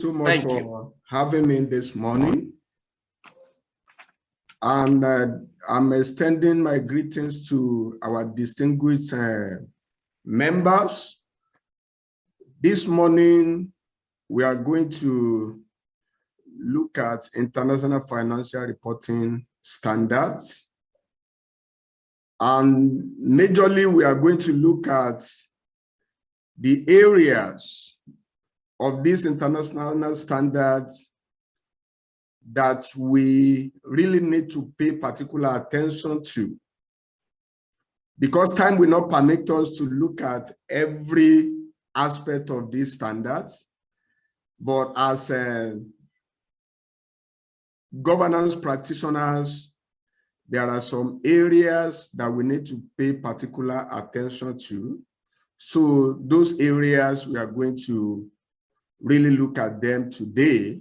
So much Thank for you. having me this morning. And I'm extending my greetings to our distinguished members. This morning, we are going to look at international financial reporting standards. And majorly, we are going to look at the areas of these international standards that we really need to pay particular attention to, because time will not permit us to look at every aspect of these standards. But as governance practitioners, there are some areas that we need to pay particular attention to. So those areas, we are going to really look at them today.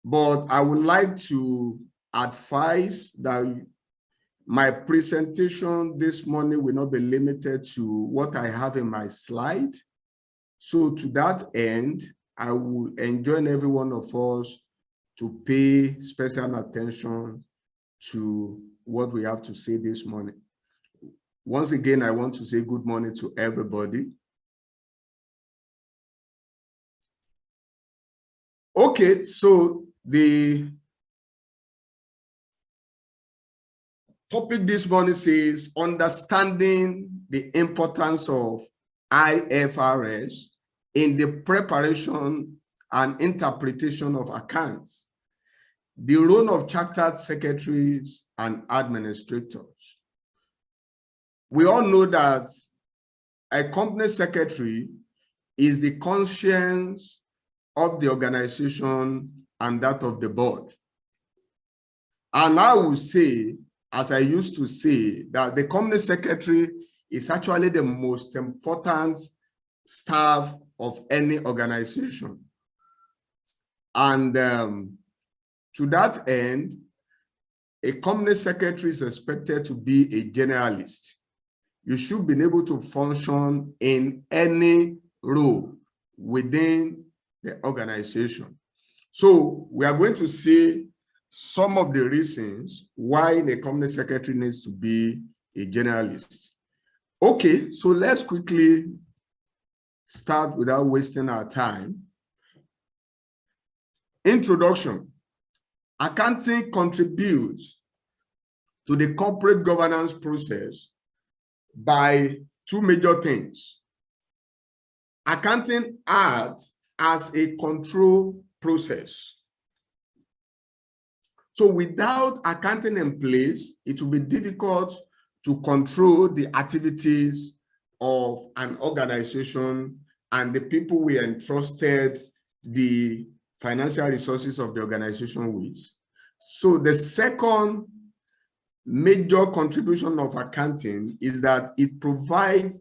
But I would like to advise that my presentation this morning will not be limited to what I have in my slide. So to that end, I will enjoin every one of us to pay special attention to what we have to say this morning. Once again, I want to say good morning to everybody. Okay, so the topic this morning says understanding the importance of IFRS in the preparation and interpretation of accounts, the role of chartered secretaries and administrators. We all know that a company secretary is the conscience of the organization and that of the board. And I will say, as I used to say, that the company secretary is actually the most important staff of any organization. And to that end, a company secretary is expected to be a generalist. You should be able to function in any role within the organization. So we are going to see some of the reasons why the company secretary needs to be a generalist. Okay, so let's quickly start without wasting our time. Introduction. Accounting contributes to the corporate governance process by two major things. Accounting acts as a control process. So without accounting in place, it will be difficult to control the activities of an organization and the people we entrusted the financial resources of the organization with. So the second major contribution of accounting is that it provides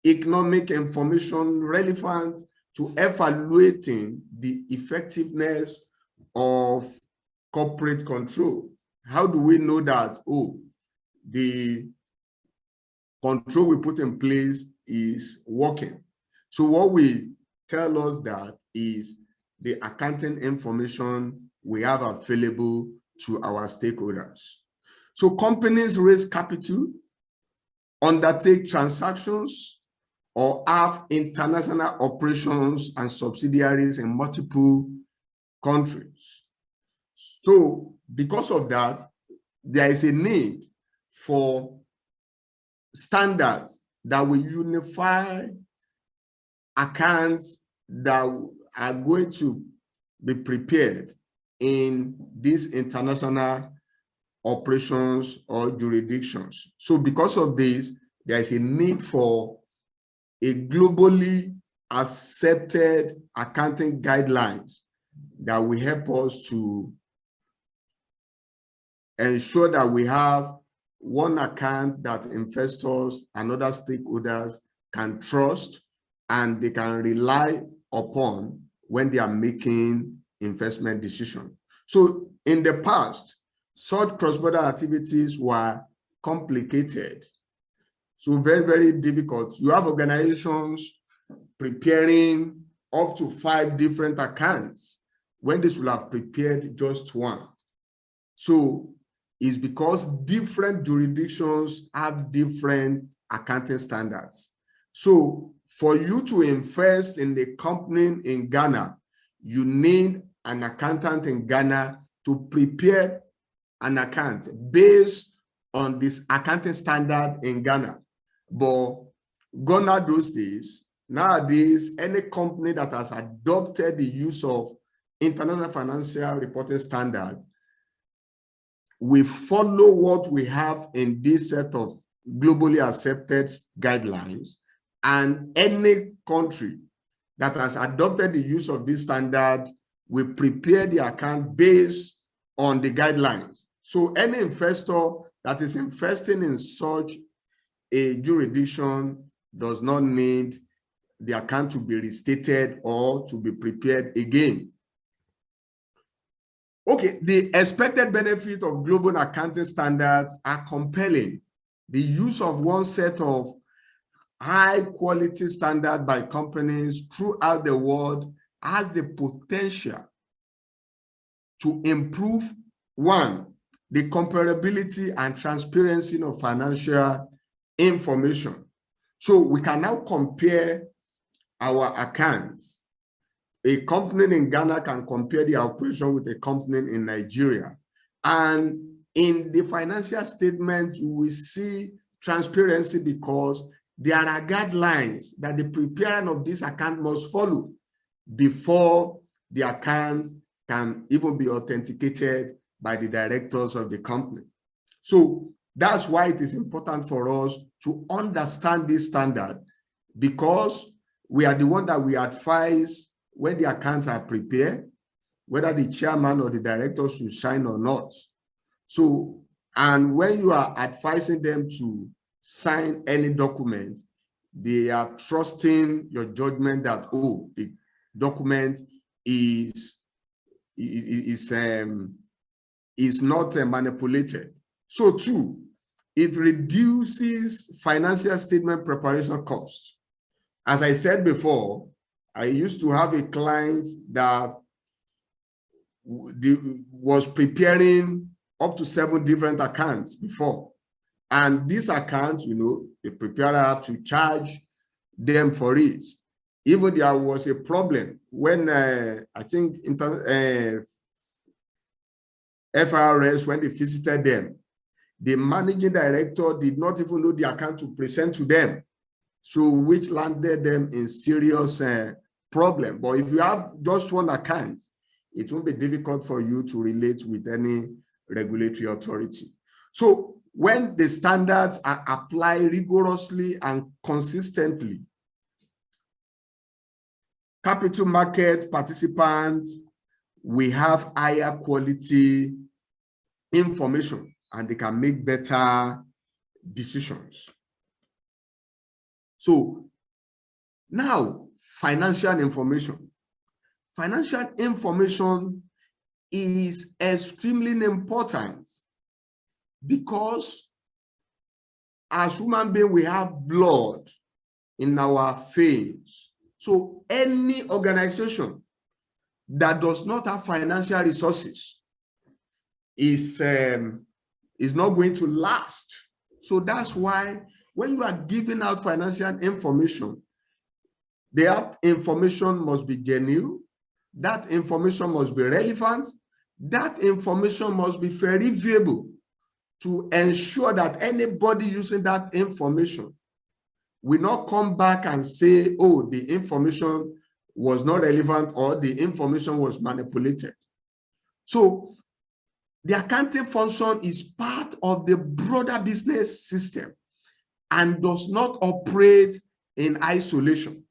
economic information relevant to evaluating the effectiveness of corporate control. How do we know that, oh, the control we put in place is working? So what we tell us that is the accounting information we have available to our stakeholders. So companies raise capital, undertake transactions, or have international operations and subsidiaries in multiple countries. So because of that, there is a need for standards that will unify accounts that are going to be prepared in these international operations or jurisdictions. So because of this, there is a need for a globally accepted accounting guidelines that will help us to ensure that we have one account that investors and other stakeholders can trust and they can rely upon when they are making investment decisions. So in the past, such cross-border activities were complicated. So very, very difficult. You have organizations preparing up to 5 different accounts when this will have prepared just one. So it's because different jurisdictions have different accounting standards. So for you to invest in the company in Ghana, you need an accountant in Ghana to prepare an account based on this accounting standard in Ghana. But Ghana those days, nowadays, any company that has adopted the use of International Financial Reporting Standard, we follow what we have in this set of globally accepted guidelines, and any country that has adopted the use of this standard will prepare the account based on the guidelines. So any investor that is investing in such a jurisdiction does not need the account to be restated or to be prepared again. Okay, the expected benefit of global accounting standards are compelling. The use of one set of high quality standard by companies throughout the world has the potential to improve, one, the comparability and transparency of financial information. So we can now compare our accounts. A company in Ghana can compare the operation with a company in Nigeria. And in the financial statement, you will see transparency because there are guidelines that the preparer of this account must follow before the account can even be authenticated by the directors of the company. So that's why it is important for us to understand this standard, because we are the one that we advise when the accounts are prepared, whether the chairman or the director should sign or not. So, and when you are advising them to sign any document, they are trusting your judgment that, oh, the document is not manipulated. So two, it reduces financial statement preparation costs. As I said before, I used to have a client that was preparing up to 7 different accounts before. And these accounts, you know, the preparer have to charge them for it. Even there was a problem when I think FRS, when they visited them, the managing director did not even know the account to present to them. So which landed them in serious problem. But if you have just one account, it will be difficult for you to relate with any regulatory authority. So when the standards are applied rigorously and consistently, capital market participants will have higher quality information and they can make better decisions. So now, financial information. Financial information is extremely important because as human beings, we have blood in our veins. So any organization that does not have financial resources is not going to last. So that's why when you are giving out financial information, that information must be genuine, that information must be relevant, that information must be verifiable to ensure that anybody using that information will not come back and say, oh, the information was not relevant or the information was manipulated. So the accounting function is part of the broader business system and does not operate in isolation.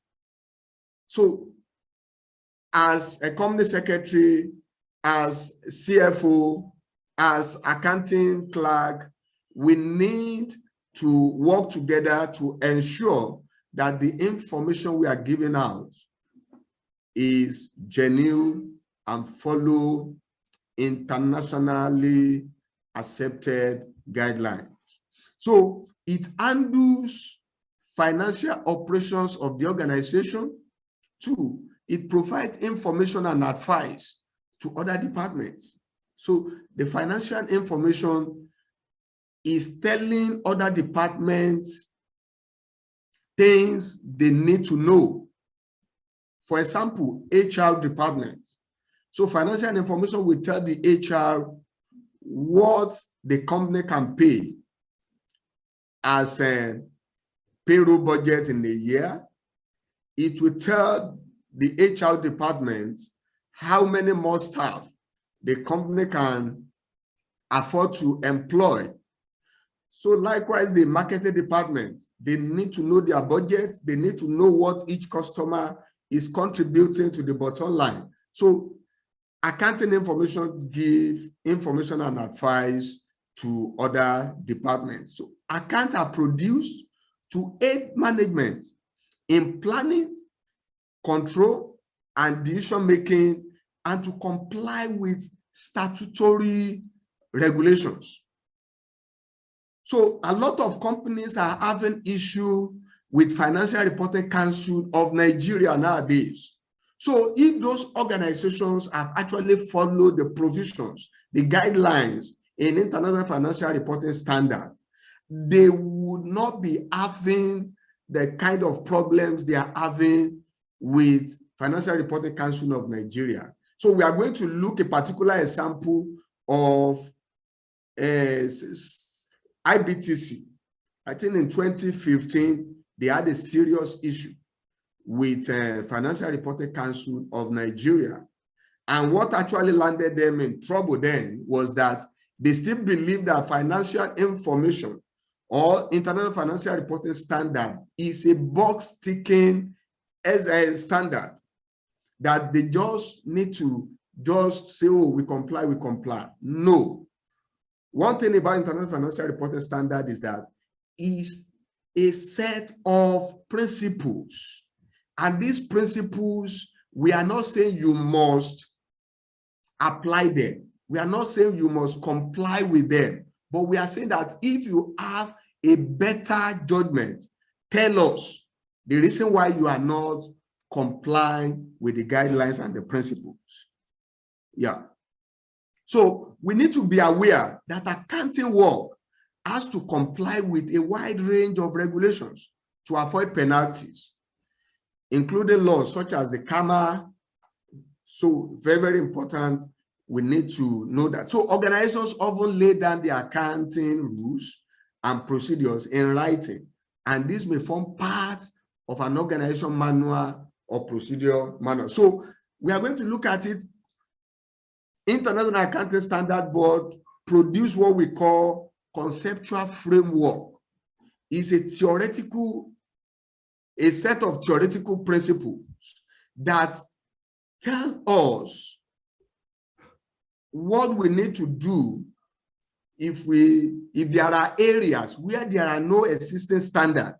So as a company secretary, as CFO, as accounting clerk, we need to work together to ensure that the information we are giving out is genuine and follow internationally accepted guidelines. So it handles financial operations of the organization. 2, it provides information and advice to other departments. So the financial information is telling other departments things they need to know. For example, HR department. So financial information will tell the HR what the company can pay as a payroll budget in a year. It will tell the HR department how many more staff the company can afford to employ. So likewise, the marketing department, they need to know their budget. They need to know what each customer is contributing to the bottom line. So accounting information give information and advice to other departments. So accounts are produced to aid management in planning, control, and decision-making, and to comply with statutory regulations. So a lot of companies are having issue with Financial Reporting Council of Nigeria nowadays. So if those organizations have actually followed the provisions, the guidelines in International Financial Reporting Standard, they would not be having the kind of problems they are having with Financial Reporting Council of Nigeria. So we are going to look at a particular example of IBTC. I think in 2015, they had a serious issue with Financial Reporting Council of Nigeria. And what actually landed them in trouble then was that they still believe that financial information or International Financial Reporting Standard is a box ticking as a standard that they just need to just say, oh, we comply, we comply. No. One thing about International Financial Reporting Standard is that it's a set of principles. And these principles, we are not saying you must apply them. We are not saying you must comply with them. But we are saying that if you have a better judgment, tell us the reason why you are not complying with the guidelines and the principles. Yeah. So we need to be aware that accounting work has to comply with a wide range of regulations to avoid penalties, including laws such as the CAMA. So very, very important. We need to know that. So organizations often lay down the accounting rules and procedures in writing, and this may form part of an organization manual or procedure manual. So we are going to look at it. International Accounting Standard Board produce what we call conceptual framework. It's a set of theoretical principles that tell us what we need to do if there are areas where there are no existing standard,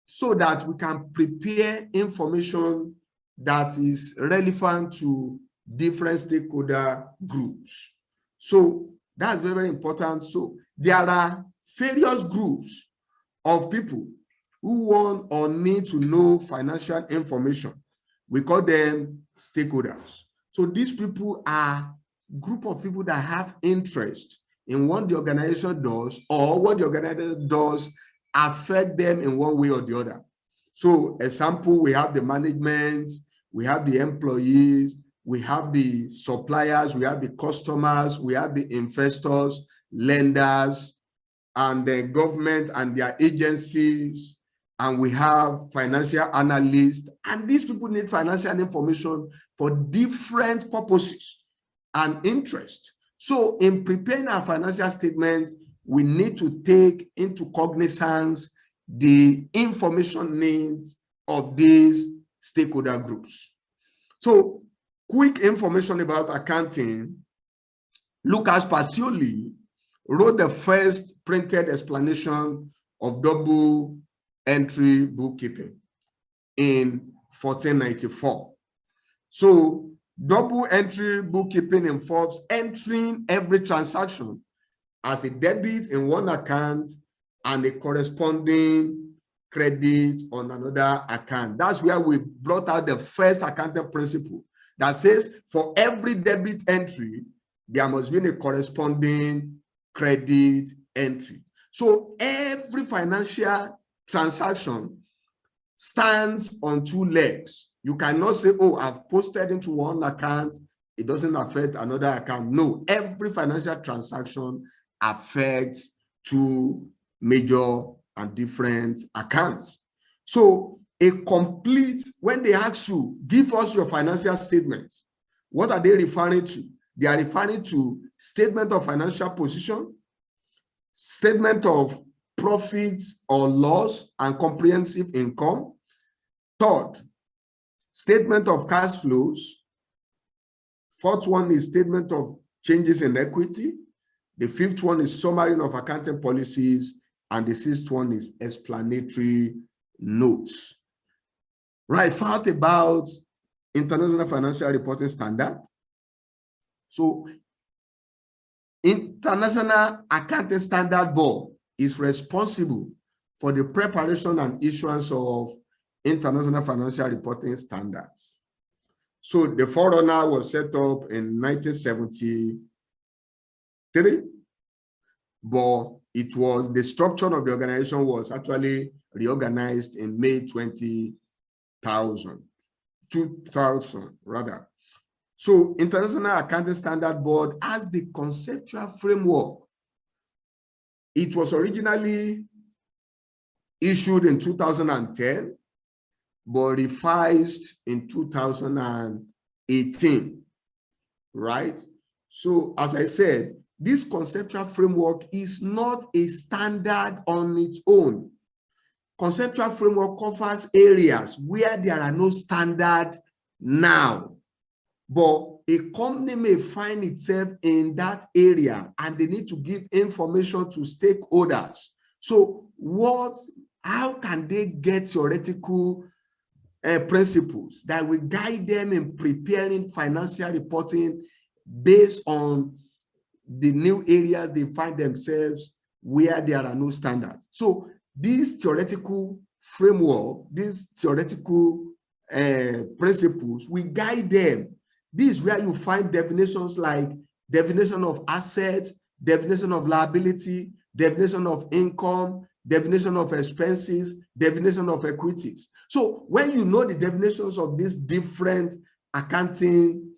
so that we can prepare information that is relevant to different stakeholder groups. So that's very, very important. So there are various groups of people who want or need to know financial information. We call them stakeholders. So these people are a group of people that have interest in what the organization does, or what the organization does affect them in one way or the other. So example, we have the management, we have the employees, we have the suppliers, we have the customers, we have the investors, lenders, and the government and their agencies, and we have financial analysts. And these people need financial information for different purposes and interests. So in preparing our financial statements, we need to take into cognizance the information needs of these stakeholder groups. So quick information about accounting. Lucas Pacioli wrote the first printed explanation of double entry bookkeeping in 1494. So double entry bookkeeping involves entering every transaction as a debit in one account and a corresponding credit on another account. That's where we brought out the first accounting principle that says for every debit entry, there must be a corresponding credit entry. So every financial transaction stands on two legs. You cannot say, oh, I've posted into one account, it doesn't affect another account. No, every financial transaction affects two major and different accounts. So a complete, when they ask you, give us your financial statements, what are they referring to? They are referring to statement of financial position, statement of profit or loss and comprehensive income. Third, statement of cash flows. Fourth one is statement of changes in equity. The fifth one is summary of accounting policies. And the sixth one is explanatory notes. Right, thought about International Financial Reporting Standard. So International Accounting Standard Board is responsible for the preparation and issuance of International Financial Reporting Standards. So the forerunner was set up in 1973, but it was, the structure of the organization was actually reorganized in May 2000 rather. So International Accounting Standard Board has the conceptual framework. It was originally issued in 2010, but revised in 2018, right? So as I said, this conceptual framework is not a standard on its own. Conceptual framework covers areas where there are no standard now, but a company may find itself in that area and they need to give information to stakeholders. So how can they get theoretical principles that will guide them in preparing financial reporting based on the new areas they find themselves where there are no standards? So these theoretical framework, these theoretical principles, we guide them. This is where you find definitions like definition of assets, definition of liability, definition of income, definition of expenses, definition of equities. So when you know the definitions of these different accounting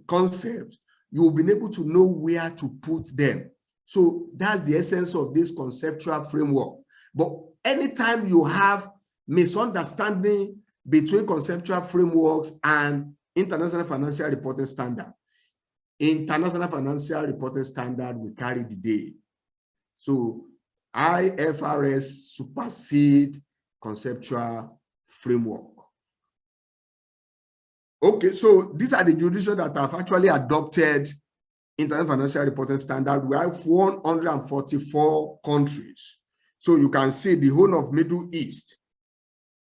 concepts, you will be able to know where to put them. So that's the essence of this conceptual framework. But anytime you have misunderstanding between conceptual frameworks and International Financial Reporting Standard, International Financial Reporting Standard will carry the day. So IFRS supersede conceptual framework. Okay, so these are the jurisdictions that have actually adopted International Financial Reporting Standard. We have 144 countries. So you can see the whole of Middle East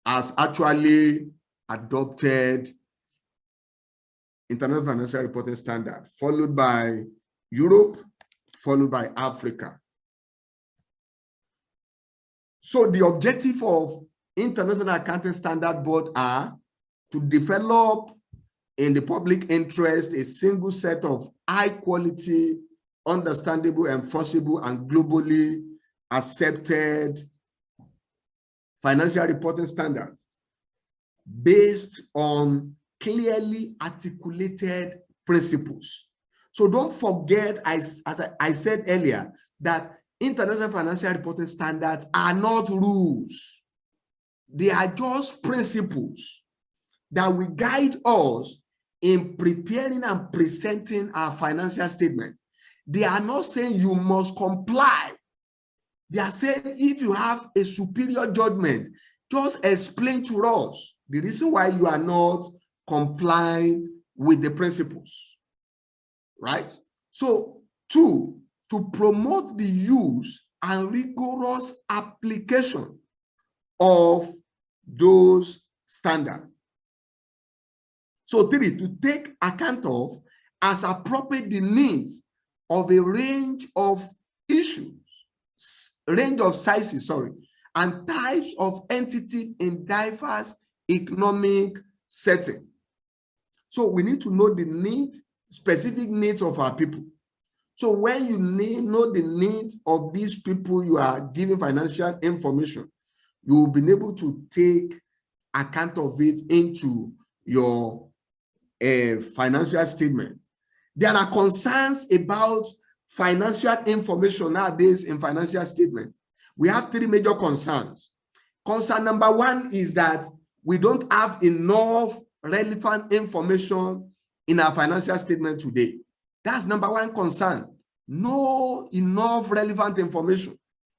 has actually adopted International Financial Reporting Standard, followed by Europe, followed by Africa. So the objective of International Accounting Standard Board are to develop in the public interest a single set of high quality, understandable, enforceable, and globally accepted financial reporting standards based on clearly articulated principles. So don't forget, as I said earlier, that International Financial Reporting Standards are not rules. They are just principles that will guide us in preparing and presenting our financial statement. They are not saying you must comply. They are saying if you have a superior judgment, just explain to us the reason why you are not complying with the principles, right? So, two, to promote the use and rigorous application of those standards. So, three, to take account of as appropriate the needs of a range of issues, range of sizes, and types of entity in diverse economic setting. So we need to know the specific needs of our people. So when you know the needs of these people you are giving financial information, you will be able to take account of it into your financial statement. There are concerns about financial information nowadays in financial statements. We have three major concerns. Concern number one is that we don't have enough relevant information in our financial statement today. That's number one concern. No enough relevant information.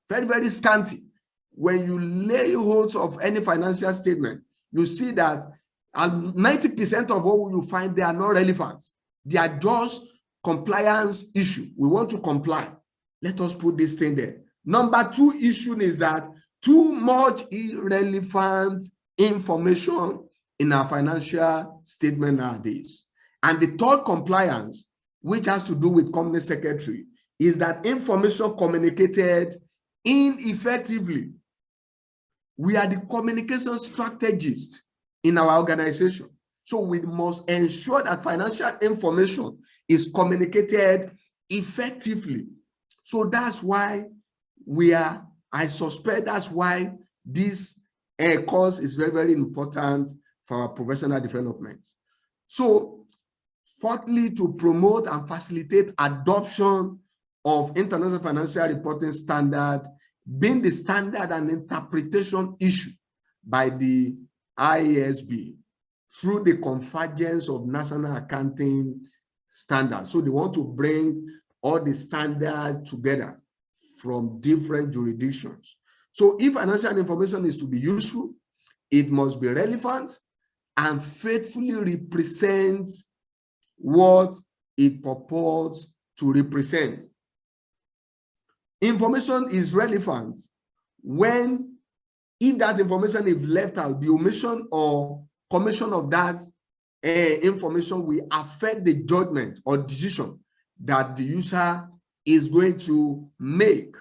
Very, very scanty. When you lay hold of any financial statement, you see that 90% of what you find, they are not relevant. They are just compliance issue. We want to comply. Let us put this thing there. Number two issue is that too much irrelevant information in our financial statement nowadays. And the third compliance, which has to do with company secretary, is that information communicated ineffectively. We are the communication strategists in our organization. So we must ensure that financial information is communicated effectively. So that's why I suspect that's why this course is very, very important for our professional development. So fourthly, to promote and facilitate adoption of international financial reporting standard, being the standard and interpretation issue by the IASB through the convergence of national accounting standards. So they want to bring all the standards together from different jurisdictions. So if financial information is to be useful, it must be relevant and faithfully represent what it purports to represent. Information is relevant when, if that information is left out, the omission or commission of that information will affect the judgment or decision that the user is going to make.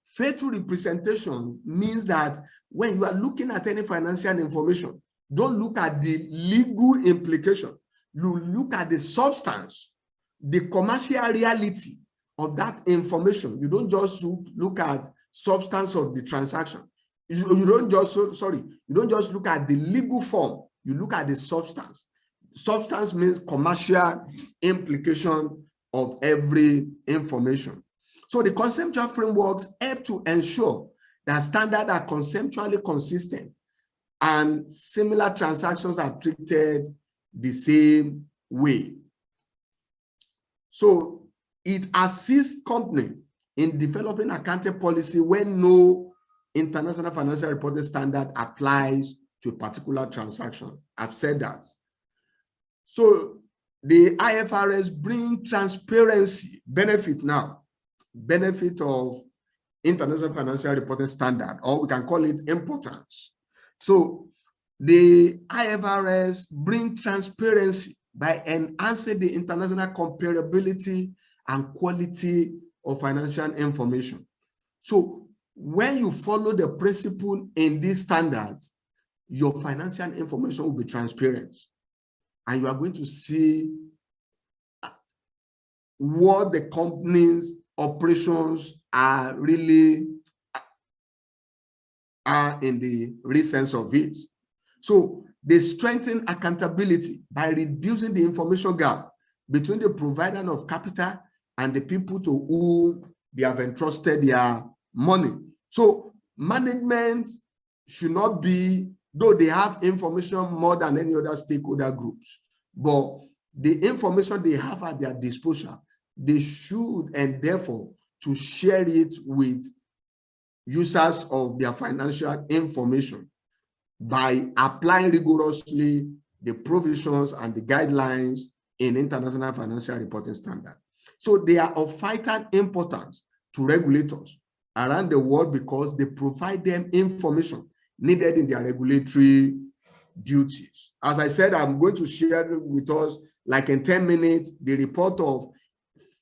Faithful representation means that when you are looking at any financial information, don't look at the legal implication. You look at the substance, the commercial reality of that information. You don't just look at substance of the transaction. You don't just look at the legal form. You look at the substance. Substance means commercial implication of every information. So the conceptual frameworks help to ensure that standards are conceptually consistent and similar transactions are treated the same way. So it assists companies in developing accounting policy when no international financial reporting standard applies to a particular transaction. I've said that. So the IFRS bring transparency, benefit of international financial reporting standard, or we can call it importance. So the IFRS bring transparency by enhancing the international comparability and quality of financial information. So when you follow the principle in these standards, your financial information will be transparent, and you are going to see what the company's operations are really in the real sense of it. So they strengthen accountability by reducing the information gap between the provider of capital and the people to whom they have entrusted their money. So management should not be, though they have information more than any other stakeholder groups, but the information they have at their disposal, they should endeavor to share it with users of their financial information by applying rigorously the provisions and the guidelines in international financial reporting standard. So they are of vital importance to regulators around the world because they provide them information needed in their regulatory duties. As I said, I'm going to share with us, like in 10 minutes, the report of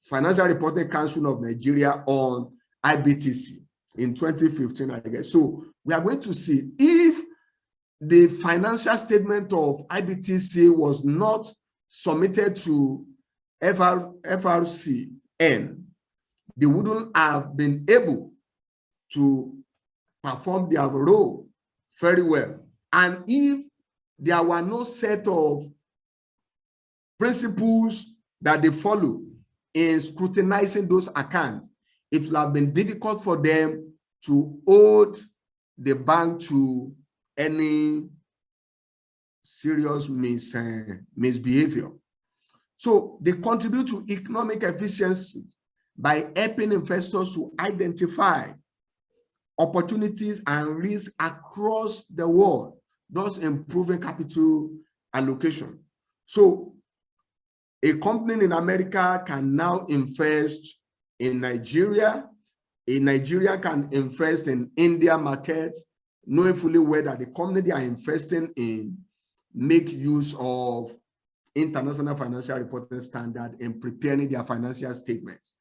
Financial Reporting Council of Nigeria on IBTC. in 2015, I guess. So we are going to see if the financial statement of IBTC was not submitted to FRCN, they wouldn't have been able to perform their role very well. And if there were no set of principles that they follow in scrutinizing those accounts, it will have been difficult for them to hold the bank to any serious misbehavior. So they contribute to economic efficiency by helping investors to identify opportunities and risks across the world, thus improving capital allocation. So a company in America can now invest in Nigeria. A Nigerian can invest in India market, knowing fully well that the company they are investing in make use of international financial reporting standard in preparing their financial statements.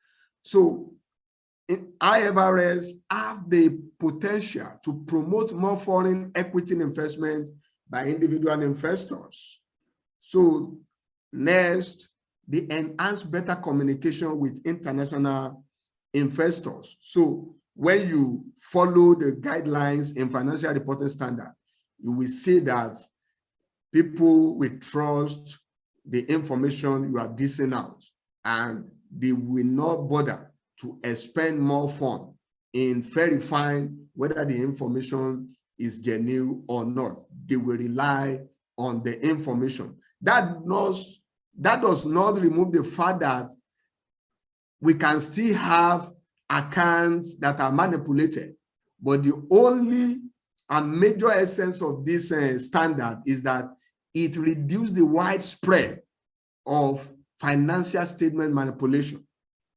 So IFRS have the potential to promote more foreign equity investment by individual investors. So next, they enhance better communication with international investors. So when you follow the guidelines in financial reporting standard, you will see that people will trust the information you are dishing out, and they will not bother to expend more funds in verifying whether the information is genuine or not. They will rely on the information. That does not remove the fact that we can still have accounts that are manipulated, but the only and major essence of this standard is that it reduces the widespread of financial statement manipulation.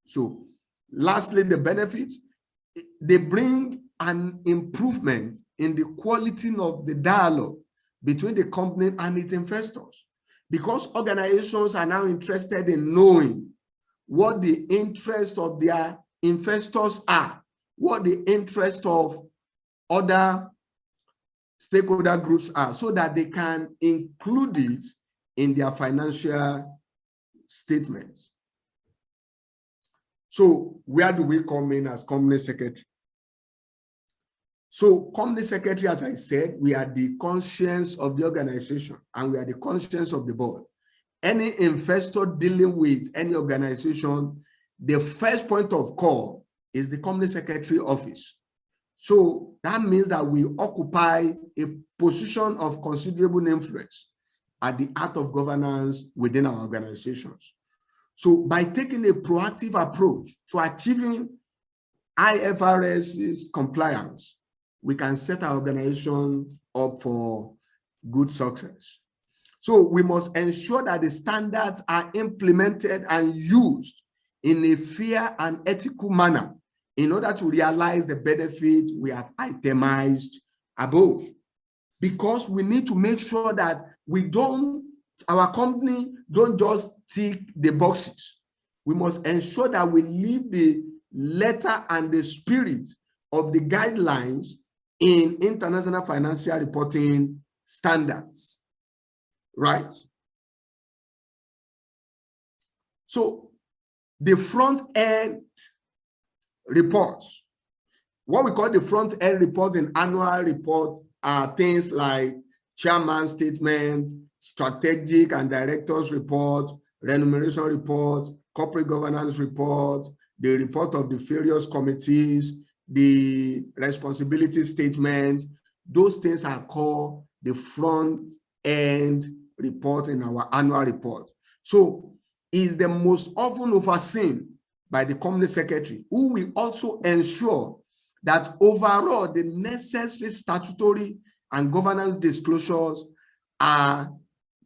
So lastly, the benefits, they bring an improvement in the quality of the dialogue between the company and its investors, because organizations are now interested in knowing what the interest of their investors are, what the interest of other stakeholder groups are, so that they can include it in their financial statements. So where do we come in as company secretary? So company secretary, as I said, we are the conscience of the organization and we are the conscience of the board. Any investor dealing with any organization, the first point of call is the company secretary office. So that means that we occupy a position of considerable influence at the heart of governance within our organizations. So by taking a proactive approach to achieving IFRS's compliance, we can set our organization up for good success. So we must ensure that the standards are implemented and used in a fair and ethical manner in order to realize the benefit we have itemized above. Because we need to make sure that our company don't just tick the boxes. We must ensure that we leave the letter and the spirit of the guidelines in international financial reporting standards, right? So the front-end reports, what we call the front-end report and annual report, are things like chairman statement, strategic and directors report, remuneration report, corporate governance report, the report of the various committees, the responsibility statements. Those things are called the front-end report in our annual report. So is the most often overseen by the company secretary, who will also ensure that overall the necessary statutory and governance disclosures are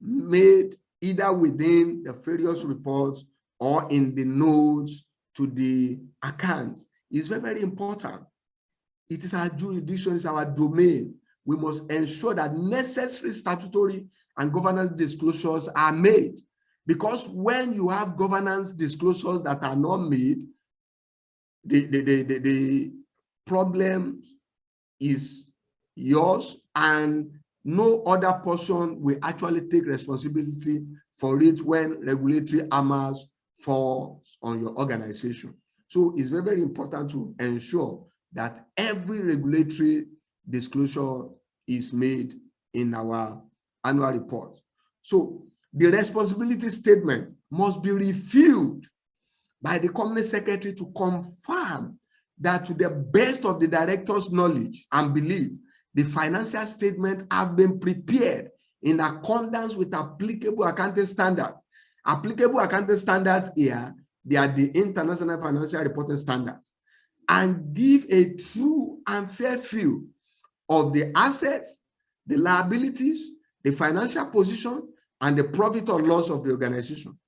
made either within the various reports or in the notes to the account. It's very, very important. It is our jurisdiction, it's our domain. We must ensure that necessary statutory and governance disclosures are made. Because when you have governance disclosures that are not made, the problem is yours, and no other person will actually take responsibility for it when regulatory hammers fall on your organization. So it's very, very important to ensure that every regulatory disclosure is made in our annual report. So the responsibility statement must be reviewed by the company secretary to confirm that, to the best of the director's knowledge and belief, the financial statements have been prepared in accordance with applicable accounting standards. Applicable accounting standards here, they are the International Financial Reporting Standards, and give a true and fair view of the assets, the liabilities, the financial position, and the profit or loss of the organization,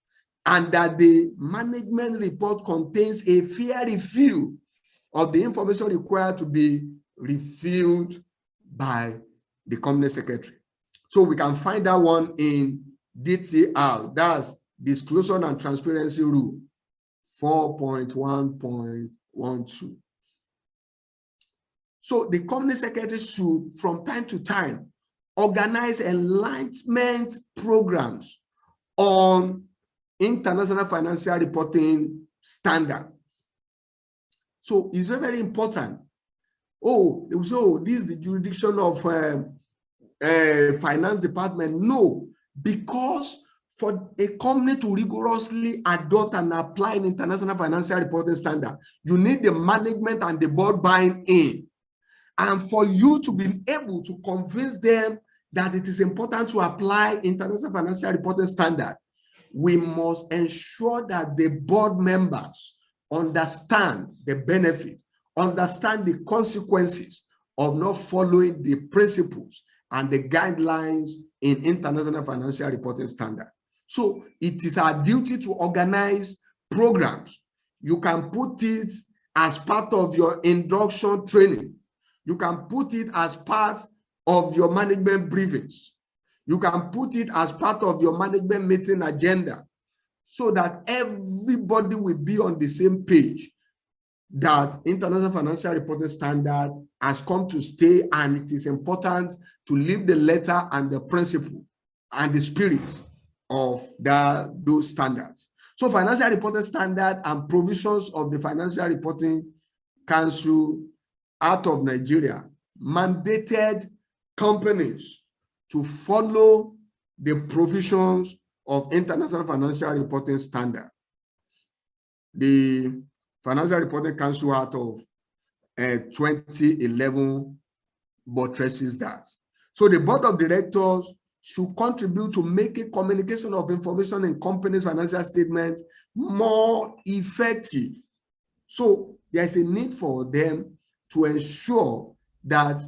and that the management report contains a fair review of the information required to be reviewed by the company secretary. So we can find that one in DTR, that's Disclosure and Transparency Rule 4.1.12. So the company secretary should, from time to time, organize enlightenment programs on international financial reporting standards. So it's very, very important. Oh, so this is the jurisdiction of finance department. No, because for a company to rigorously adopt and apply an international financial reporting standard, you need the management and the board buying in. And for you to be able to convince them that it is important to apply international financial reporting standard, we must ensure that the board members understand the benefit, understand the consequences of not following the principles and the guidelines in international financial reporting standard. So it is our duty to organize programs. You can put it as part of your induction training. You can put it as part of your management briefings. You can put it as part of your management meeting agenda, so that everybody will be on the same page that international financial reporting standard has come to stay, and it is important to leave the letter and the principle and the spirit of those standards. So financial reporting standard and provisions of the Financial Reporting Council out of Nigeria mandated companies to follow the provisions of International Financial Reporting Standard. The Financial Reporting Council out of 2011 buttresses that. So the board of directors should contribute to making communication of information in companies' financial statements more effective. So there is a need for them to ensure that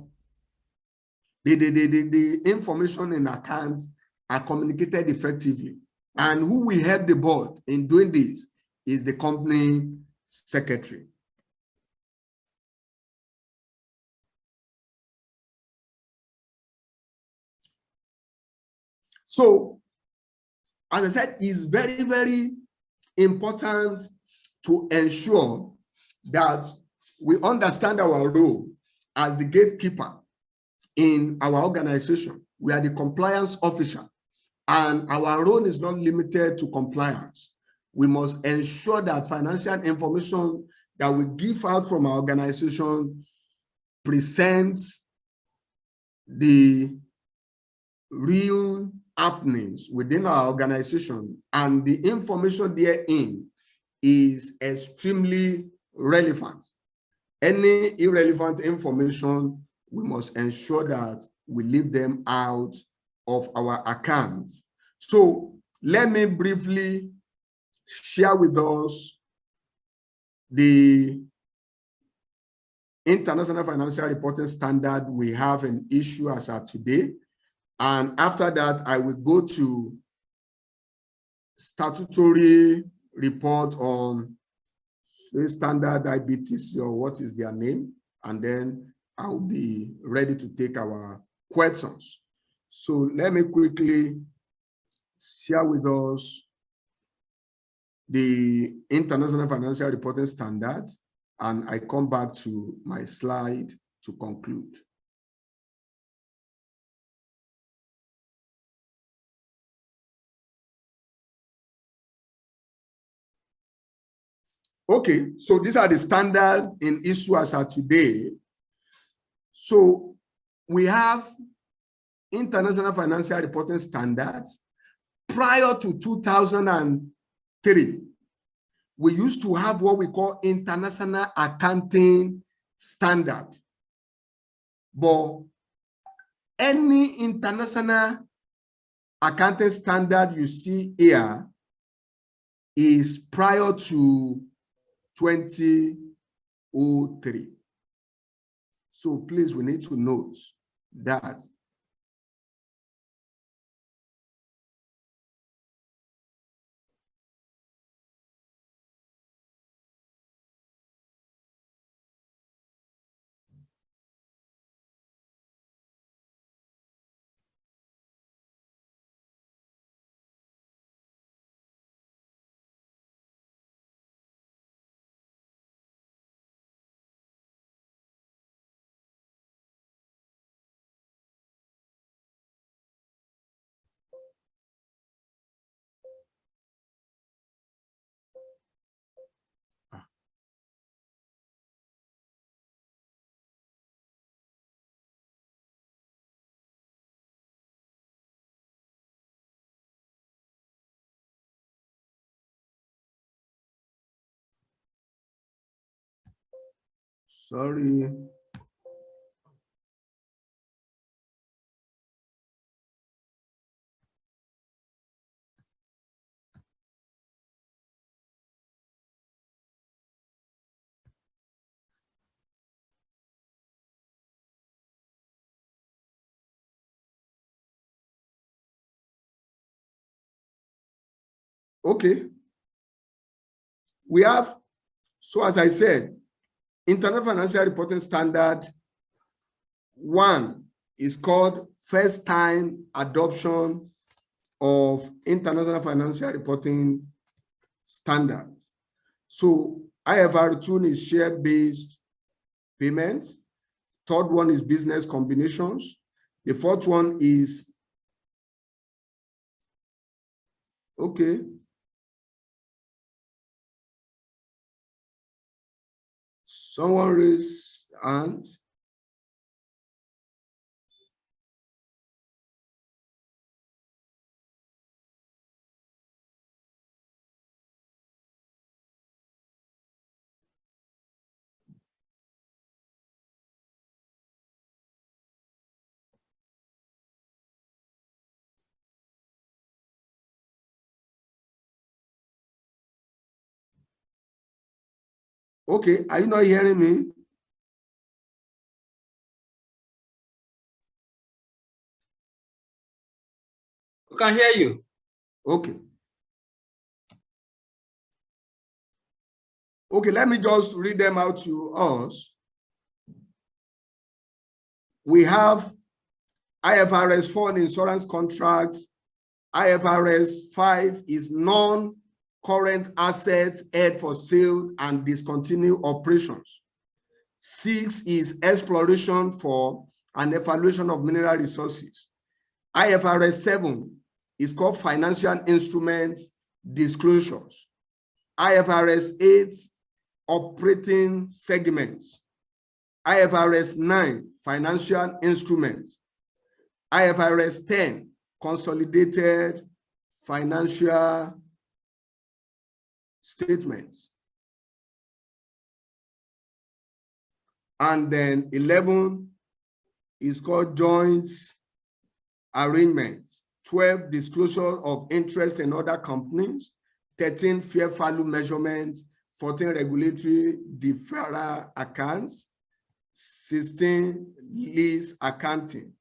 the information in accounts are communicated effectively. And who will help the board in doing this is the company secretary. So, as I said, it's very, very important to ensure that we understand our role as the gatekeeper in our organization. We are the compliance officer, and our role is not limited to compliance. We must ensure that financial information that we give out from our organization presents the real happenings within our organization, and the information therein is extremely relevant. Any irrelevant information, we must ensure that we leave them out of our accounts. So let me briefly share with us the International Financial Reporting Standard we have an issue as of today. And after that, I will go to statutory report on the standard IBTC, or what is their name, and then I'll be ready to take our questions. So let me quickly share with us the International Financial Reporting Standard and I come back to my slide to conclude. Okay, so these are the standards in issue as of today. So we have international financial reporting standards. Prior to 2003, we used to have what we call international accounting standard. But any international accounting standard you see here is prior to 2003. So please, we need to note that. Sorry. Okay. We have, so as I said, International Financial Reporting Standard 1 is called First Time Adoption of International Financial Reporting Standards. So IFR 2 is share-based payments. Third one is business combinations. The fourth one is, okay. Someone raised hand. Okay, are you not hearing me? We can hear you. Okay. Okay, let me just read them out to us. We have IFRS 4 insurance contracts. IFRS 5 is non-current assets held for sale and discontinued operations. 6 is exploration for and evaluation of mineral resources. IFRS 7 is called financial instruments disclosures. IFRS 8, operating segments. IFRS 9, financial instruments. IFRS 10, consolidated financial statements. And then 11 is called joint arrangements. 12, disclosure of interest in other companies. 13, fair value measurements. 14, regulatory deferral accounts. 16, lease accounting.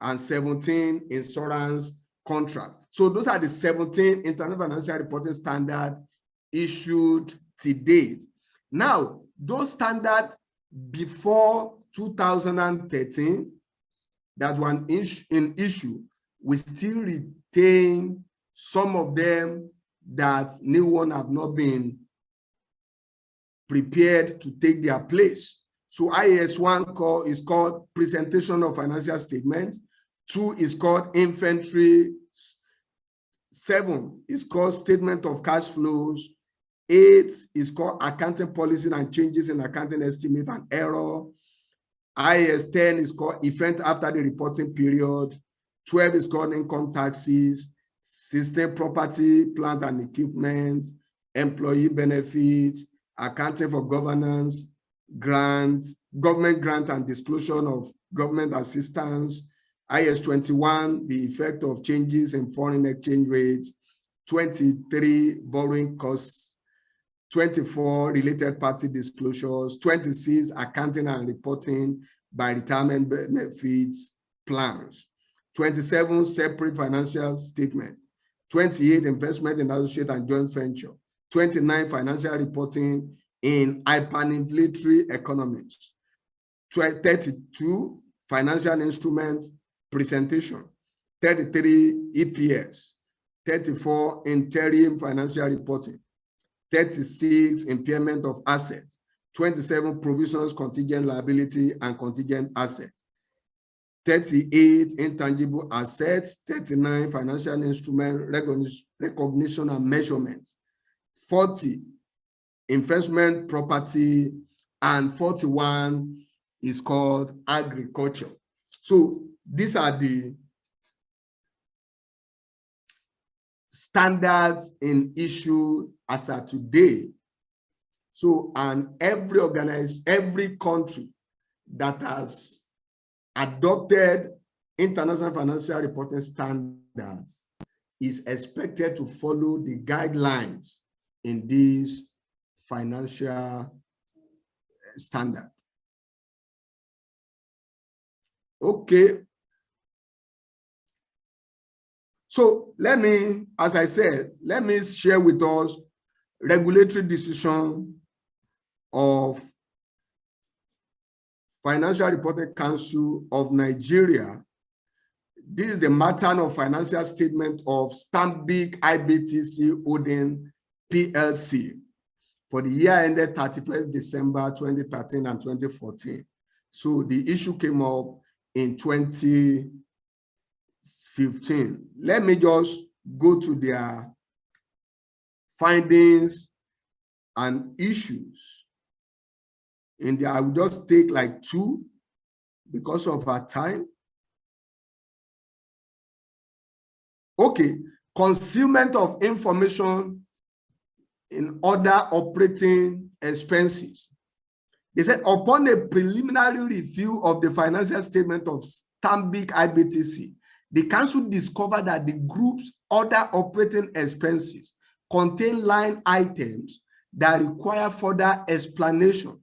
And 17, insurance contract. So those are the 17 international financial reporting standards issued to date. Now, those standards before 2013 that were in issue, we still retain some of them that new one have not been prepared to take their place. So IAS 1 is called presentation of financial statements. 2 is called inventory. 7 is called statement of cash flows. 8 is called accounting policy and changes in accounting estimate and error. IAS 10 is called event after the reporting period. 12 is called income taxes. 16, property, plant and equipment, employee benefits, accounting for governance, grants, government grant and disclosure of government assistance. IAS 21, the effect of changes in foreign exchange rates. 23, borrowing costs. 24, related party disclosures. 26, accounting and reporting by retirement benefits plans. 27, separate financial statement. 28, investment in associate and joint venture. 29, financial reporting in hyperinflationary economies. 32, financial instruments presentation. 33, EPS. 34, interim financial reporting. 36, impairment of assets. 27, provisions, contingent liability and contingent assets. 38, intangible assets. 39, financial instrument recognition and measurement. 40, investment property, and 41 is called agriculture. So these are the standards in issue as of today. So, and every country that has adopted international financial reporting standards is expected to follow the guidelines in these financial standards. Okay. So let me, as I said, let me share with us regulatory decision of Financial Reporting Council of Nigeria. This is the matter of financial statement of Stanbic IBTC Holding PLC for the year ended 31st December 2013 and 2014. So the issue came up in 2015. Let me just go to their findings and issues. In there, I will just take like 2 because of our time. Okay, concealment of information in other operating expenses. They said, upon a preliminary review of the financial statement of Stanbic IBTC, the council discovered that the group's other operating expenses contain line items that require further explanation.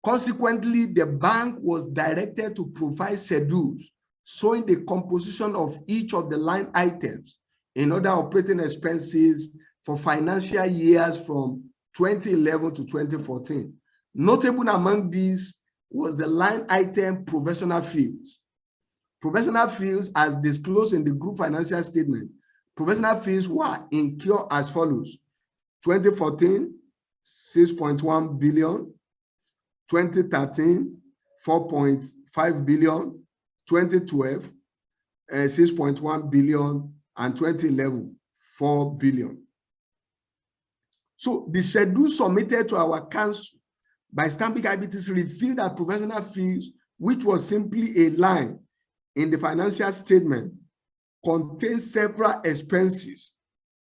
Consequently, the bank was directed to provide schedules showing the composition of each of the line items in other operating expenses for financial years from 2011 to 2014. Notable among these was the line item professional fees. Professional fees, as disclosed in the group financial statement, professional fees were incurred as follows: 2014, 6.1 billion, 2013, 4.5 billion, 2012, 6.1 billion, and 2011, 4 billion. So the schedule submitted to our council by Stanbic IBTC revealed that professional fees, which was simply a line in the financial statement, contains several expenses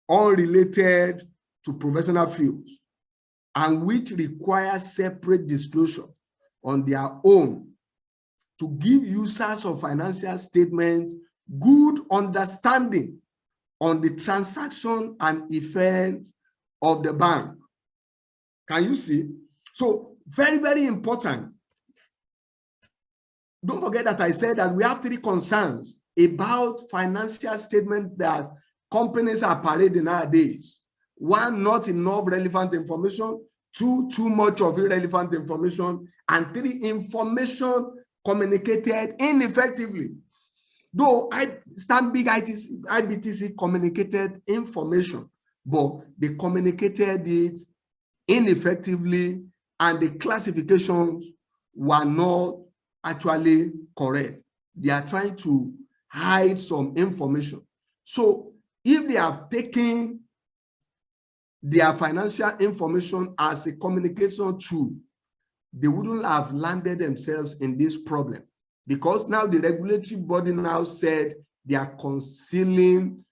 unrelated to professional fees and which require separate disclosure on their own to give users of financial statements good understanding on the transaction and events of the bank. Can you see? So very, very important. Don't forget that I said that we have 3 concerns about financial statement that companies are parading nowadays. 1, not enough relevant information. 2, too much of irrelevant information. And 3, information communicated ineffectively. Though Stanbic IBTC communicated information, but they communicated it ineffectively, and the classifications were not actually correct. They are trying to hide some information. So if they have taken their financial information as a communication tool, they wouldn't have landed themselves in this problem, because now the regulatory body now said they are concealing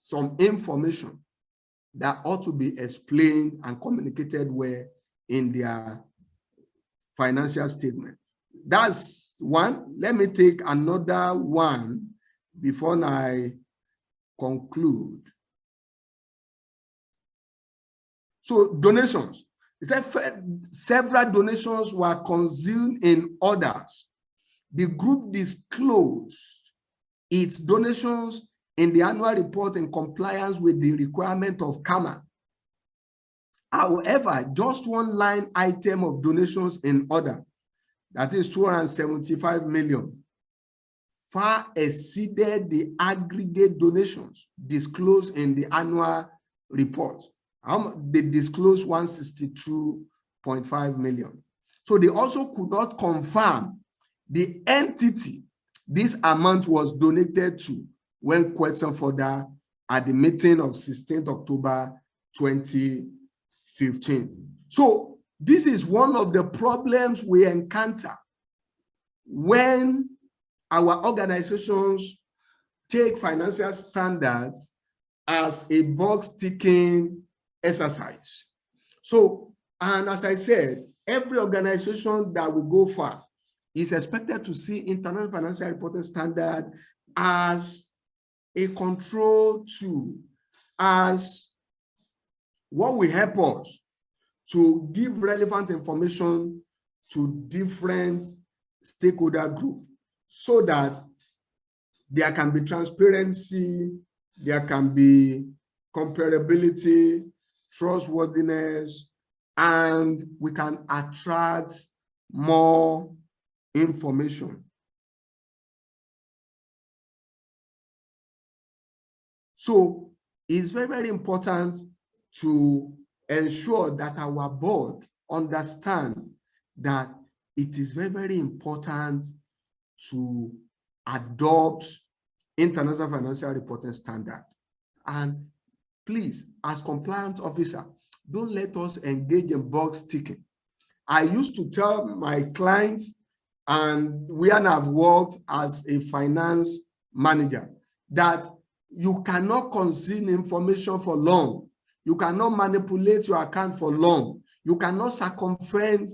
some information that ought to be explained and communicated well in their financial statement. That's one. Let me take another one before I conclude. So donations. It said several donations were concealed in others. The group disclosed its donations in the annual report in compliance with the requirement of CAMA. However, just one line item of donations in order, that is 275 million, far exceeded the aggregate donations disclosed in the annual report. They disclosed 162.5 million. So they also could not confirm the entity this amount was donated to when questioned further at the meeting of 16th October 2015. So this is one of the problems we encounter when our organizations take financial standards as a box-ticking exercise. So, and as I said, every organization that will go far is expected to see international financial reporting standard as a control tool, as what will help us to give relevant information to different stakeholder groups, so that there can be transparency, there can be comparability, trustworthiness, and we can attract more information. So it's very, very important to ensure that our board understand that it is very, very important to adopt international financial reporting standard. And please, as compliance officer, don't let us engage in box ticking. I used to tell my clients, and where I've worked as a finance manager, that you cannot conceal information for long. You cannot manipulate your account for long. You cannot circumvent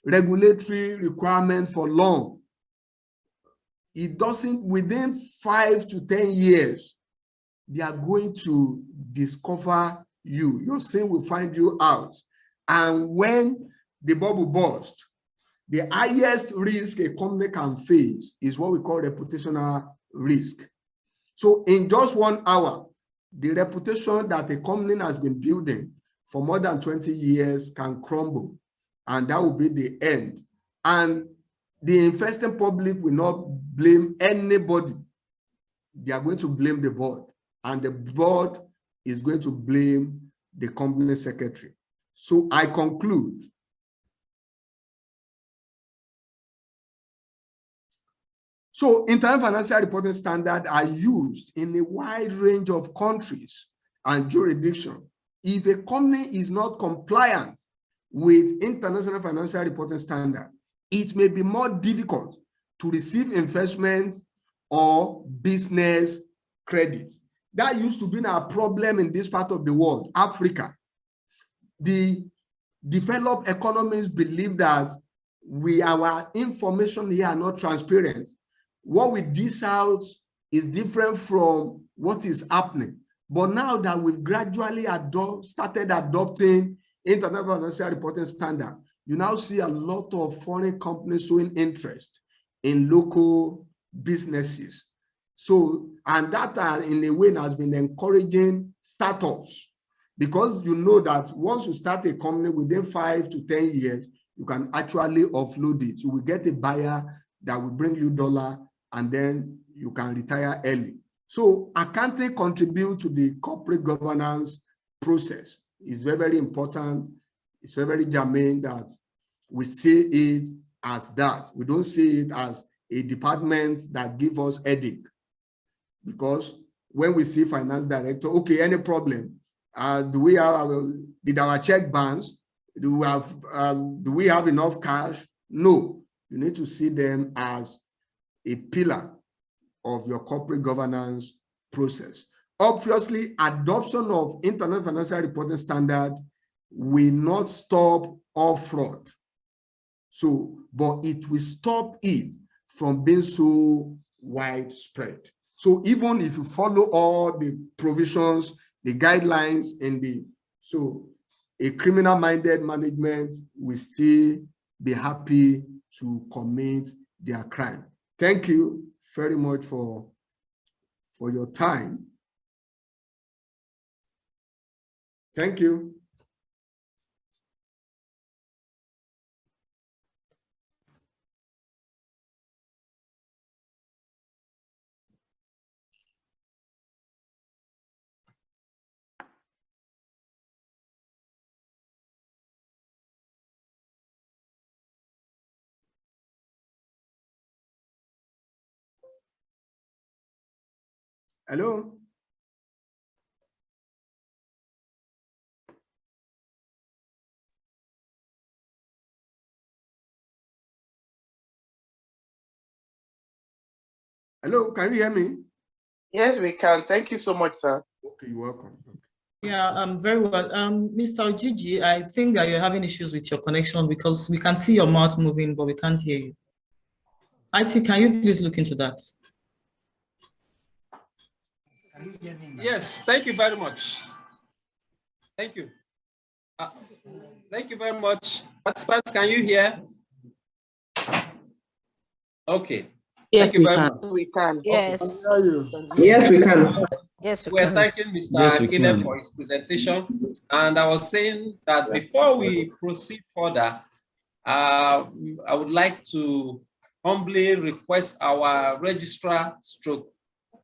regulatory requirements for long. It doesn't, within 5 to 10 years, they are going to discover you. Your sin will find you out. And when the bubble bursts, the highest risk a company can face is what we call reputational risk. So in just 1 hour, the reputation that a company has been building for more than 20 years can crumble, and that will be the end. And the investing public will not blame anybody. They are going to blame the board, and the board is going to blame the company secretary. So I conclude. So international financial reporting standards are used in a wide range of countries and jurisdictions. If a company is not compliant with international financial reporting standards, it may be more difficult to receive investment or business credit. That used to be a problem in this part of the world, Africa. The developed economies believe that our information here are not transparent. What we dish out is different from what is happening. But now that we've gradually started adopting international financial reporting standard, you now see a lot of foreign companies showing interest in local businesses. So, and that in a way has been encouraging startups, because you know that once you start a company, within 5 to 10 years, you can actually offload it. You will get a buyer that will bring you $, and then you can retire early. So accounting contributes to the corporate governance process. It's very, very important it's very, very germane that we see it as that. We don't see it as a department that gives us headache. Because when we see finance director, okay, any problem? Did our check bounce? Do we have enough cash? No, you need to see them as a pillar of your corporate governance process. Obviously, adoption of International Financial Reporting Standard will not stop all fraud. So, but it will stop it from being so widespread. So even if you follow all the provisions, the guidelines, so a criminal-minded management will still be happy to commit their crime. Thank you very much for your time. Thank you. Hello? Hello, can you hear me? Yes, we can. Thank you so much, sir. Okay, you're welcome. Yeah, very well. Mr. Ojiji, I think that you're having issues with your connection because we can see your mouth moving, but we can't hear you. IT, can you please look into that? Yes, thank you very much. Thank you. Thank you very much. Participants, can you hear? Okay. Yes, thank you we very can. much. We can. Yes. Yes, we can. Yes, we We're can. thanking Mr. Yes, we Akile can. for his presentation. And I was saying that before we proceed further, I would like to humbly request our registrar stroke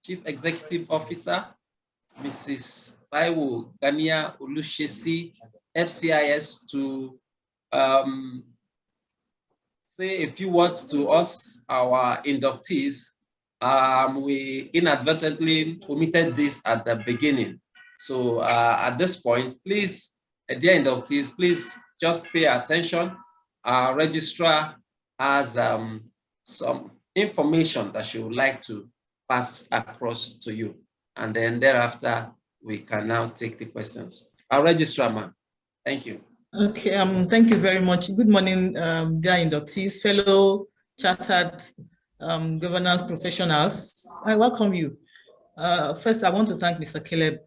chief executive officer, Mrs. Taiwo Gania Olushesi, FCIS, to say a few words to us, our inductees. We inadvertently omitted this at the beginning. So at this point, please, dear inductees, please just pay attention. Our registrar has some information that she would like to pass across to you. And then thereafter, we can now take the questions. Our registrar, ma'am. Thank you. Okay, thank you very much. Good morning, dear inductees, fellow chartered governance professionals. I welcome you. First, I want to thank Mr. Caleb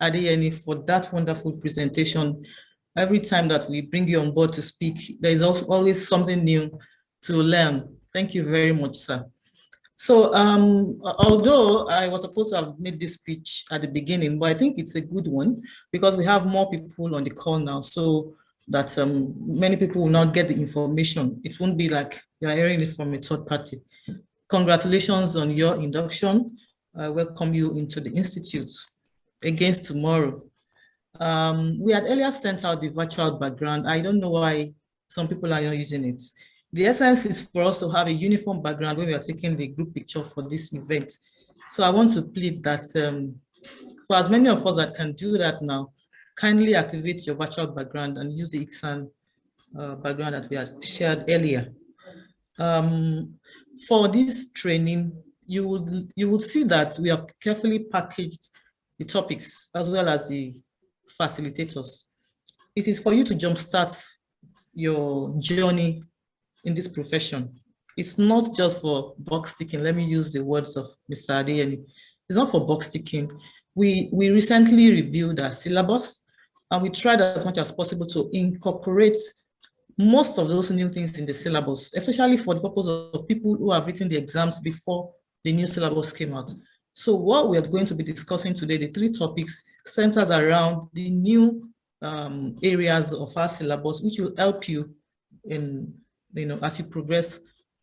Adeyemi for that wonderful presentation. Every time that we bring you on board to speak, there is always something new to learn. Thank you very much, sir. So although I was supposed to have made this speech at the beginning, but I think it's a good one because we have more people on the call now, so that many people will not get the information. It won't be like you're hearing it from a third party. Congratulations on your induction. I welcome you into the Institute against tomorrow. We had earlier sent out the virtual background. I don't know why some people are not using it. The essence is for us to have a uniform background when we are taking the group picture for this event. So I want to plead that for as many of us that can do that now, kindly activate your virtual background and use the ICSAN background that we had shared earlier. For this training, you will see that we have carefully packaged the topics as well as the facilitators. It is for you to jumpstart your journey in this profession. It's not just for box ticking. Let me use the words of Mr. Adeyemi. It's not for box ticking. We recently reviewed our syllabus and we tried as much as possible to incorporate most of those new things in the syllabus, especially for the purpose of people who have written the exams before the new syllabus came out. So what we are going to be discussing today, the 3 topics, centers around the new areas of our syllabus, which will help you in, as you progress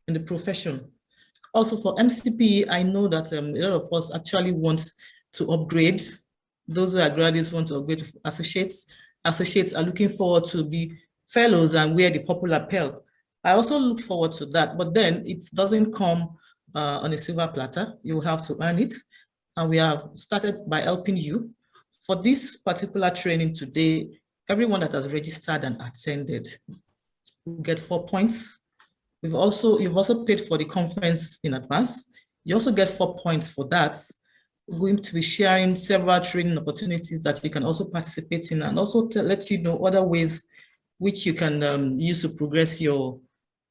in the profession. Also for MCP, I know that a lot of us actually want to upgrade. Those who are graduates want to upgrade to associates. associates are looking forward to be fellows and wear the purple lapel. I also look forward to that, but then it doesn't come on a silver platter. You will have to earn it. And we have started by helping you. For this particular training today, everyone that has registered and attended will get 4 points. You've also paid for the conference in advance. You also get 4 points for that. We're going to be sharing several training opportunities that you can also participate in, and also to let you know other ways which you can use to progress your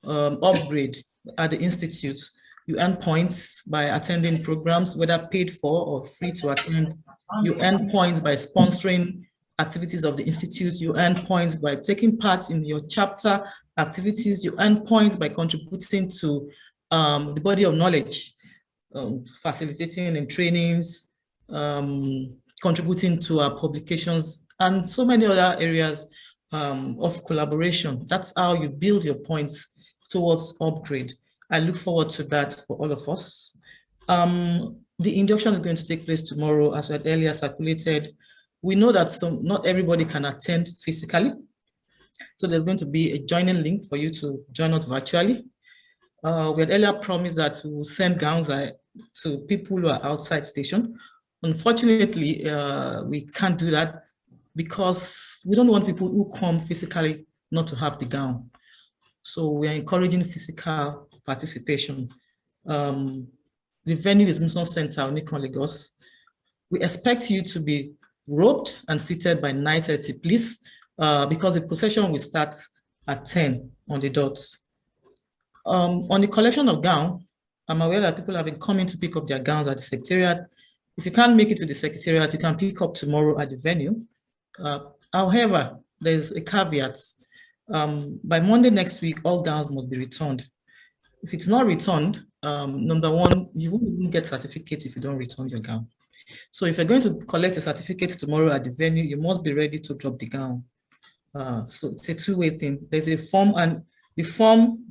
upgrade at the Institute. You earn points by attending programs, whether paid for or free to attend. You earn points by sponsoring activities of the Institute. You earn points by taking part in your chapter activities. You earn points by contributing to the body of knowledge, facilitating in trainings, contributing to our publications, and so many other areas of collaboration. That's how you build your points towards upgrade. I look forward to that for all of us. The induction is going to take place tomorrow, as we had earlier circulated. We know that not everybody can attend physically. So there's going to be a joining link for you to join us virtually. We had earlier promised that we will send gowns to people who are outside station. Unfortunately, we can't do that because we don't want people who come physically not to have the gown. So we are encouraging physical participation. The venue is Muson Center, Onikon, Lagos. We expect you to be robed and seated by 9:30, please, because the procession will start at 10 on the dot. On the collection of gown, I'm aware that people have been coming to pick up their gowns at the secretariat. If you can't make it to the secretariat, you can pick up tomorrow at the venue. However, there's a caveat. By Monday next week, all gowns must be returned. If it's not returned, number one, you won't even get certificate if you don't return your gown. So if you're going to collect a certificate tomorrow at the venue, you must be ready to drop the gown. So it's a two-way thing. There's a form, and the form,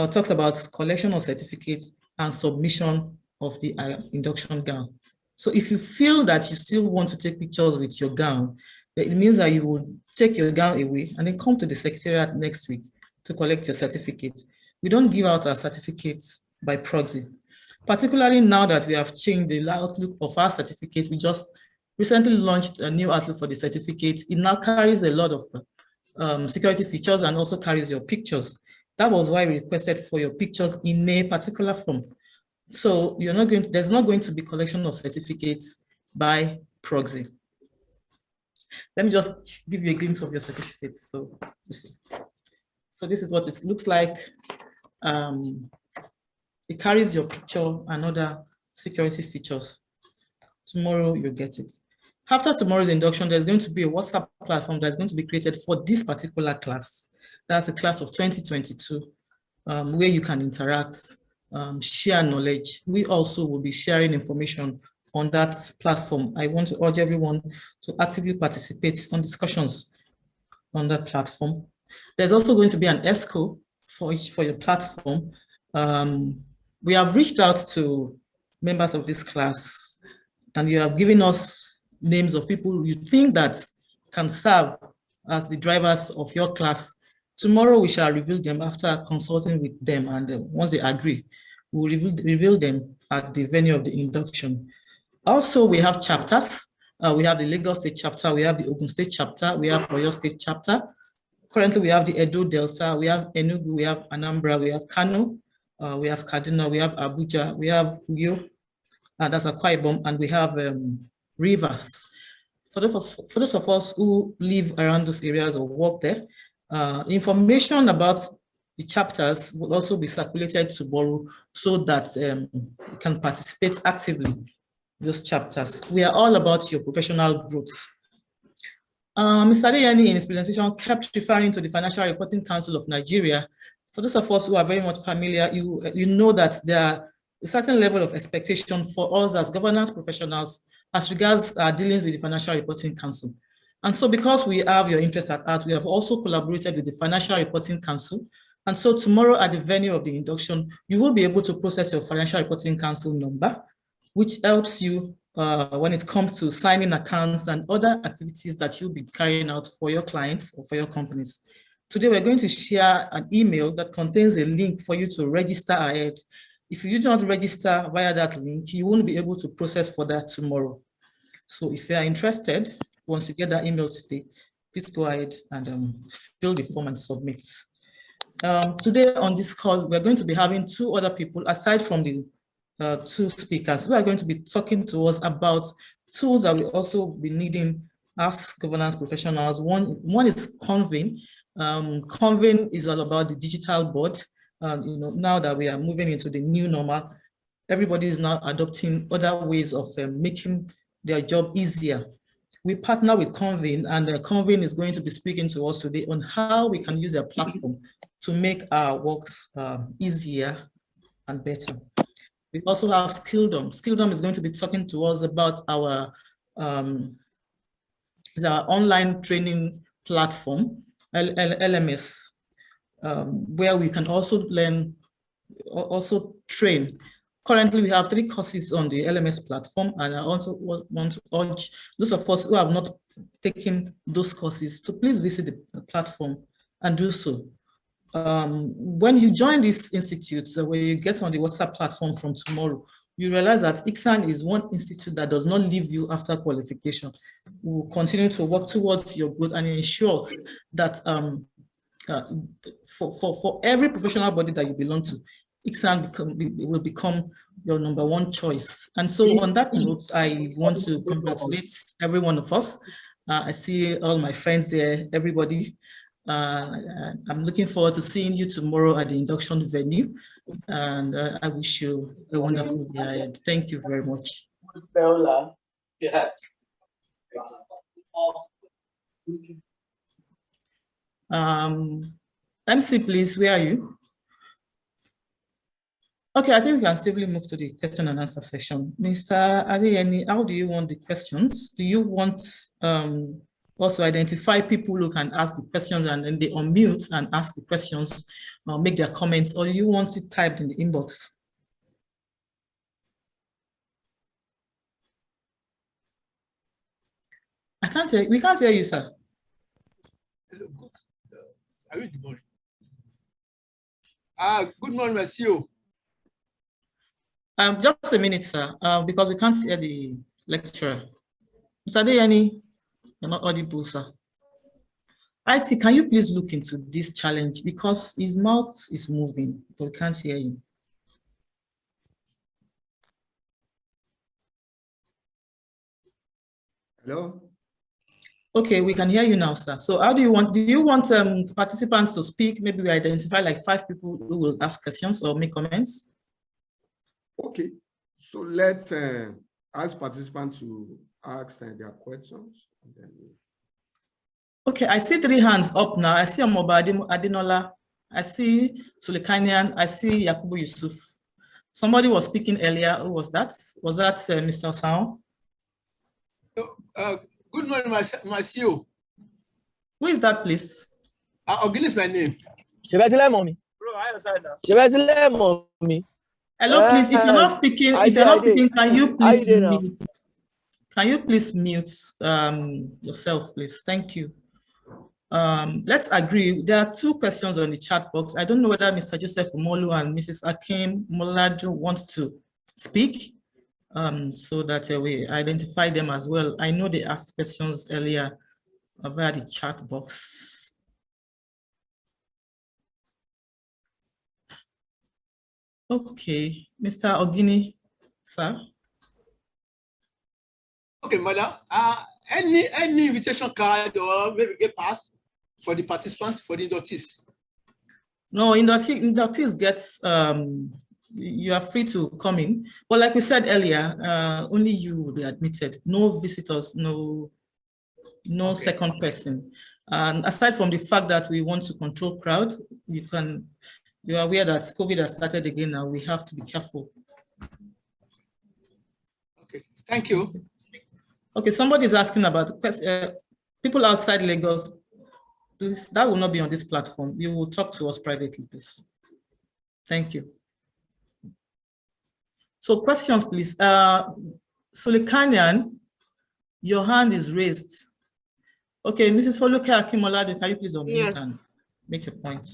talks about collection of certificates and submission of the induction gown. So if you feel that you still want to take pictures with your gown, it means that you will take your gown away and then come to the secretariat next week to collect your certificate. We don't give out our certificates by proxy, particularly now that we have changed the outlook of our certificate. We just recently launched a new outlook for the certificate. It now carries a lot of security features and also carries your pictures. That was why we requested for your pictures in a particular form. So there's not going to be collection of certificates by proxy. Let me just give you a glimpse of your certificate. So you see. So this is what it looks like. It carries your picture and other security features. Tomorrow you'll get it. After tomorrow's induction, there's going to be a WhatsApp platform that's going to be created for this particular class. That's a class of 2022, where you can interact, share knowledge. We also will be sharing information on that platform. I want to urge everyone to actively participate on discussions on that platform. There's also going to be an ESCO for your platform. We have reached out to members of this class, and you have given us names of people you think that can serve as the drivers of your class. Tomorrow we shall reveal them after consulting with them, and once they agree, we'll reveal them at the venue of the induction. Also, we have chapters. We have the Lagos State chapter, we have the Ogun State chapter, we have Oyo State chapter. Currently, we have the Edo Delta, we have Enugu, we have Anambra, we have Kano, we have Kaduna, we have Abuja, we have Uyo, that's Akwa Ibom, and we have Rivers. For those of us who live around those areas or work there, information about the chapters will also be circulated tomorrow so that you can participate actively in those chapters. We are all about your professional growth. Mr. Adeyemi in his presentation kept referring to the Financial Reporting Council of Nigeria. For those of us who are very much familiar, you know that there are a certain level of expectation for us as governance professionals as regards our dealings with the Financial Reporting Council. And so because we have your interest at heart, we have also collaborated with the Financial Reporting Council. And so tomorrow at the venue of the induction, you will be able to process your Financial Reporting Council number, which helps you when it comes to signing accounts and other activities that you'll be carrying out for your clients or for your companies. Today, we're going to share an email that contains a link for you to register ahead. If you do not register via that link, you won't be able to process for that tomorrow. So if you are interested, once you get that email today, please go ahead and fill the form and submit. Today on this call, we're going to be having two other people aside from the two speakers who are going to be talking to us about tools that we also be needing as governance professionals. One is Convene. Convene is all about the digital board. Now that we are moving into the new normal, everybody is now adopting other ways of making their job easier. We partner with Convene, and Convene is going to be speaking to us today on how we can use their platform to make our works easier and better. We also have Skilldom. Skilldom is going to be talking to us about our online training platform, LMS, where we can also learn, also train. Currently, we have 3 courses on the LMS platform, and I also want to urge those of us who have not taken those courses to please visit the platform and do so. When you join this institute, when you get on the WhatsApp platform from tomorrow, you realize that ICSAN is one institute that does not leave you after qualification. We will continue to work towards your growth and ensure that for every professional body that you belong to, ICSAN will become your #1 choice. And so on that note, I want to congratulate every one of us. I see all my friends there, everybody. I'm looking forward to seeing you tomorrow at the induction venue. And I wish you a wonderful day ahead. Thank you very much. MC, please, where are you? Okay, I think we can safely move to the question and answer session. Mr. Adeyemi, how do you want the questions? Do you want also identify people who can ask the questions and then they unmute and ask the questions or make their comments, or do you want it typed in the inbox? I can't hear, we can't hear you, sir. Hello, good morning. Good morning, Monsieur. Just a minute, sir, because we can't hear the lecturer. Mr. Adeyemi, you're not audible, sir. IT, can you please look into this challenge because his mouth is moving, but we can't hear him. Hello? Okay, we can hear you now, sir. So how do you want participants to speak? Maybe we identify like 5 people who will ask questions or make comments. Okay, so let's ask participants to ask their questions. And then okay, I see 3 hands up now. I see Amobadi Adinola. I see Sulikanian. I see Yakubu Yusuf. Somebody was speaking earlier. Who was that? Was that Mr. Sao? Good morning, Monsieur. Who is that, please? Ogini is my name. Hello, please. If you're not speaking, can you please mute? Can you please mute yourself, please? Thank you. Let's agree. There are 2 questions on the chat box. I don't know whether Mr. Joseph Molu and Mrs. Akim Moladu want to speak so that we identify them as well. I know they asked questions earlier via the chat box. Okay, Mr. Ogini, sir. Okay, madam. Any invitation card or maybe get pass for the participants, for the inductees? No, inductees gets, you are free to come in. But like we said earlier, only you will be admitted. No visitors, no okay. Second person. And aside from the fact that we want to control crowd, you are aware that COVID has started again now. We have to be careful. Okay, thank you. Okay, somebody is asking about people outside Lagos. Please, that will not be on this platform. You will talk to us privately, please. Thank you. So questions, please. Sulikanian, your hand is raised. Okay, Mrs. Foluke Akimolade, can you please unmute Yes. and make a point?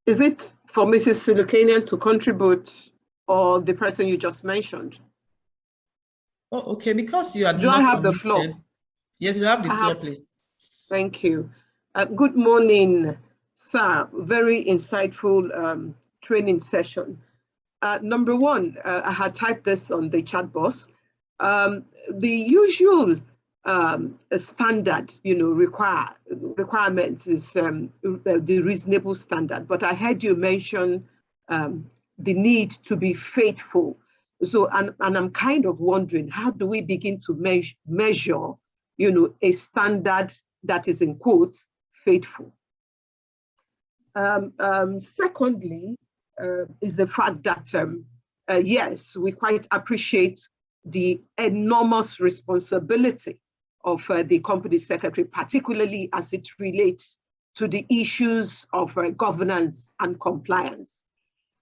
Is it for Mrs. Sulukanian to contribute or the person you just mentioned? Oh, okay, because you are Do not I have the unmuted. floor? Yes, you have the I floor, have- please. Thank you. Good morning, sir. Very insightful training session. Number one, I had typed this on the chat box. The usual standard, requirements is the reasonable standard. But I heard you mention the need to be faithful. So, and I'm kind of wondering, how do we begin to measure, a standard that is, in quote, faithful? Secondly, is the fact that, yes, we quite appreciate the enormous responsibility of the company secretary, particularly as it relates to the issues of governance and compliance.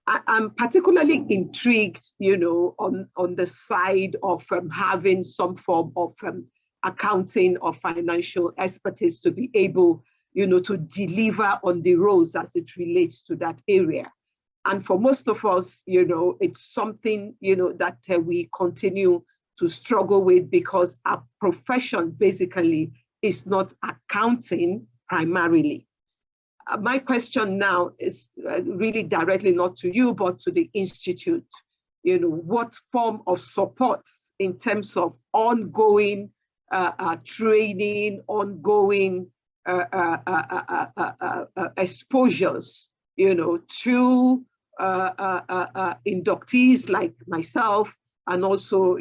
I'm particularly intrigued, on the side of having some form of accounting or financial expertise to be able, to deliver on the roles as it relates to that area. And for most of us, it's something, that we continue to struggle with because our profession basically is not accounting primarily. My question now is really directly not to you, but to the Institute. What form of supports in terms of ongoing training, ongoing exposures, to inductees like myself and also,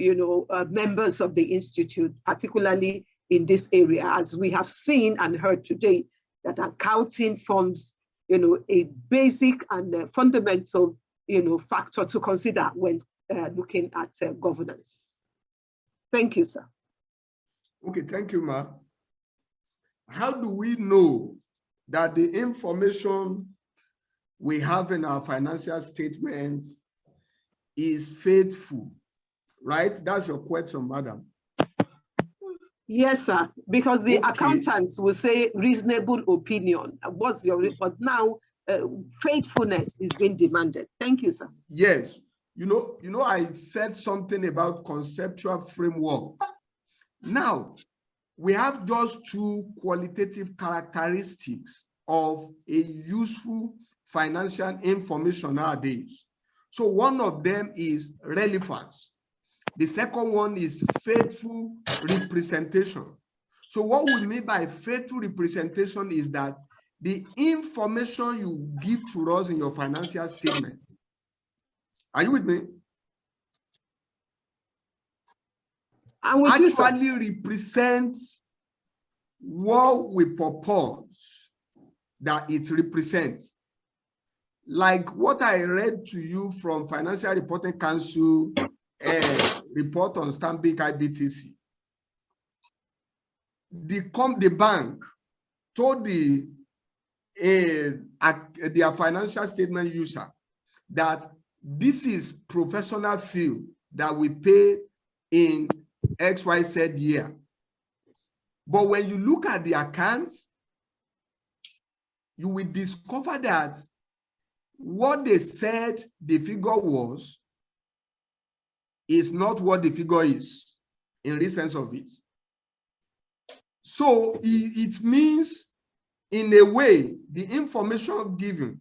members of the Institute, particularly in this area, as we have seen and heard today, that accounting forms, a basic and fundamental, factor to consider when looking at governance. Thank you, sir. Okay, thank you, Ma. How do we know that the information we have in our financial statements is faithful? Right? That's your question, madam. Yes, sir, because the Okay. accountants will say reasonable opinion. What's your report? Now, faithfulness is being demanded. Thank you, sir. Yes. I said something about conceptual framework. Now, we have just two qualitative characteristics of a useful financial information nowadays. So one of them is relevance. The second one is faithful representation. So what we mean by faithful representation is that the information you give to us in your financial statement, are you with me? I'm with you, sir. Actually represents what we purpose that it represents. Like what I read to you from Financial Reporting Council report on Stanbic IBTC. The bank told their financial statement user that this is professional fee that we pay in XYZ year. But when you look at the accounts, you will discover that what they said the figure was is not what the figure is in the sense of it. So it means, in a way, the information given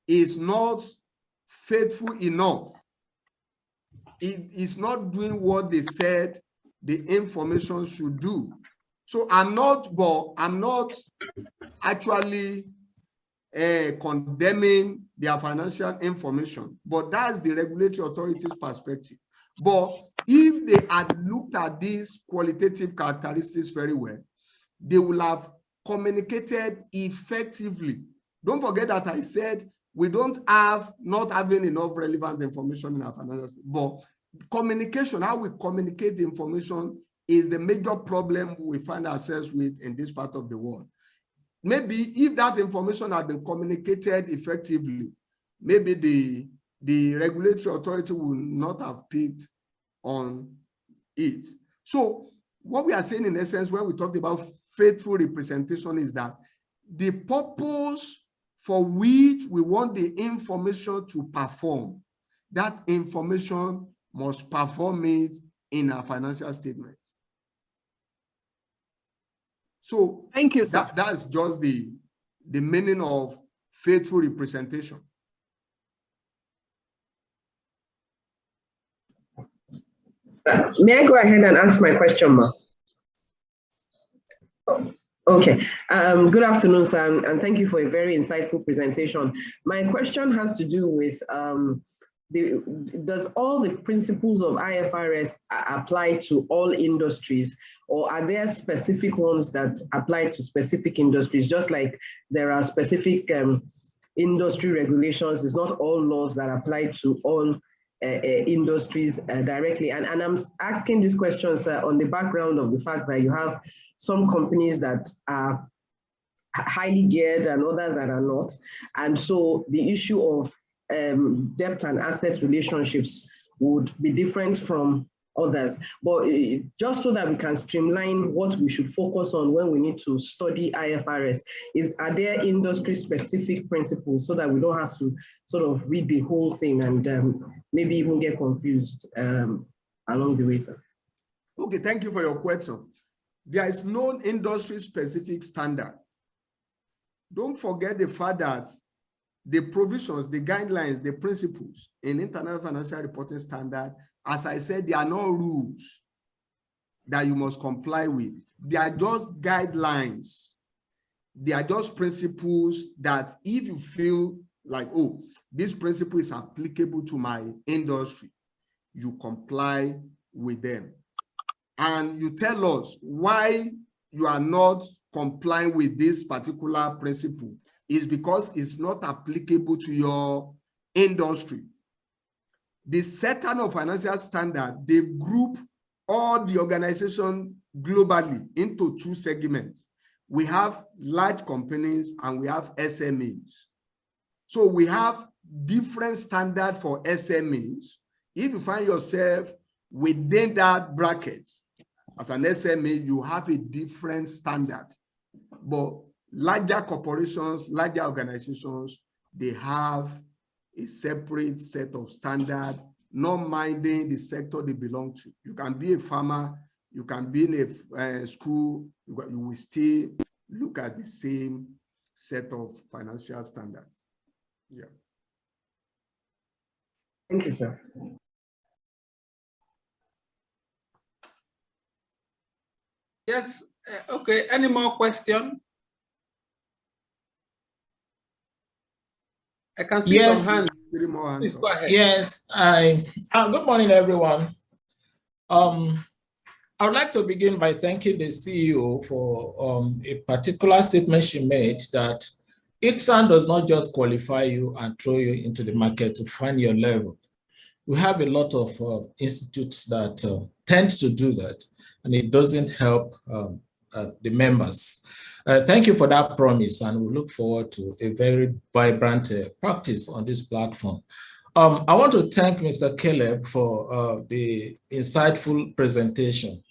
is not faithful enough. It is not doing what they said the information should do. So I'm not actually condemning their financial information, but that's the regulatory authority's perspective. But if they had looked at these qualitative characteristics very well, they will have communicated effectively. Don't forget that I said we don't have not having enough relevant information in our financial statement, but communication, how we communicate the information, is the major problem we find ourselves with in this part of the world. Maybe if that information had been communicated effectively, maybe the regulatory authority would not have picked on it. So what we are saying in essence when we talk about faithful representation is that the purpose for which we want the information to perform, that information must perform it in our financial statements. So thank you, sir. That's just the meaning of faithful representation. May I go ahead and ask my question, Ma? Okay. Good afternoon, sir, and thank you for a very insightful presentation. My question has to do with does all the principles of IFRS apply to all industries, or are there specific ones that apply to specific industries? Just like there are specific industry regulations, it's not all laws that apply to all industries directly. And I'm asking these questions on the background of the fact that you have some companies that are highly geared and others that are not. And so the issue of debt and asset relationships would be different from others. But just so that we can streamline what we should focus on when we need to study IFRS, are there industry-specific principles so that we don't have to sort of read the whole thing and maybe even get confused along the way, sir? Okay, thank you for your question. There is no industry-specific standard. Don't forget the fact that the provisions, the guidelines, the principles in International Financial Reporting Standard, as I said, they are not rules that you must comply with. They are just guidelines. They are just principles that if you feel like, oh, this principle is applicable to my industry, you comply with them. And you tell us why you are not complying with this particular principle is because it's not applicable to your industry. The setter of financial standard, they group all the organization globally into two segments. We have large companies and we have SMEs. So we have different standards for SMEs. If you find yourself within that bracket, as an SME, you have a different standard. But larger corporations, larger organizations, they have a separate set of standards, not minding the sector they belong to. You can be a farmer, you can be in a school, you will still look at the same set of financial standards. Yeah. Thank you, sir. Yes, okay, any more questions? I can see some hands. Please go ahead. Yes, good morning, everyone. I would like to begin by thanking the CEO for a particular statement she made that ICSAN does not just qualify you and throw you into the market to find your level. We have a lot of institutes that tend to do that, and it doesn't help the members. Thank you for that promise, and we look forward to a very vibrant practice on this platform. I want to thank Mr. Caleb for the insightful presentation.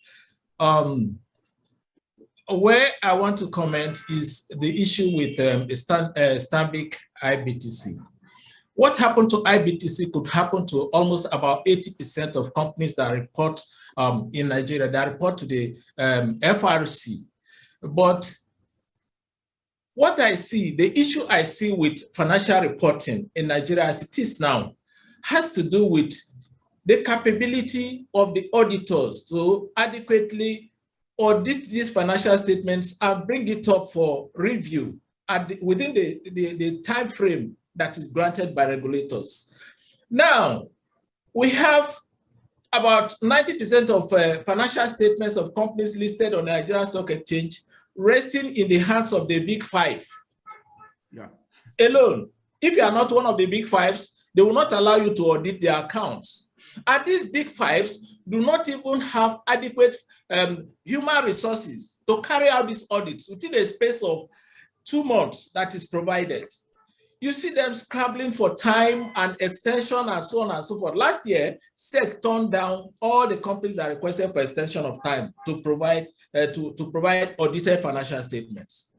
Where I want to comment is the issue with Stanbic IBTC. What happened to IBTC could happen to almost about 80% of companies that report in Nigeria, that report to the FRC. But what I see, the issue I see with financial reporting in Nigeria as it is now, has to do with the capability of the auditors to adequately audit these financial statements and bring it up for review within the time frame that is granted by regulators. Now, we have about 90% of financial statements of companies listed on the Nigerian Stock Exchange resting in the hands of the big five. Yeah. Alone. If you are not one of the big fives, they will not allow you to audit their accounts. And these big fives do not even have adequate human resources to carry out these audits within a space of 2 months that is provided. you see them scrabbling for time and extension and so on and so forth. Last year, SEC turned down all the companies that requested for extension of time to provide audited financial statements.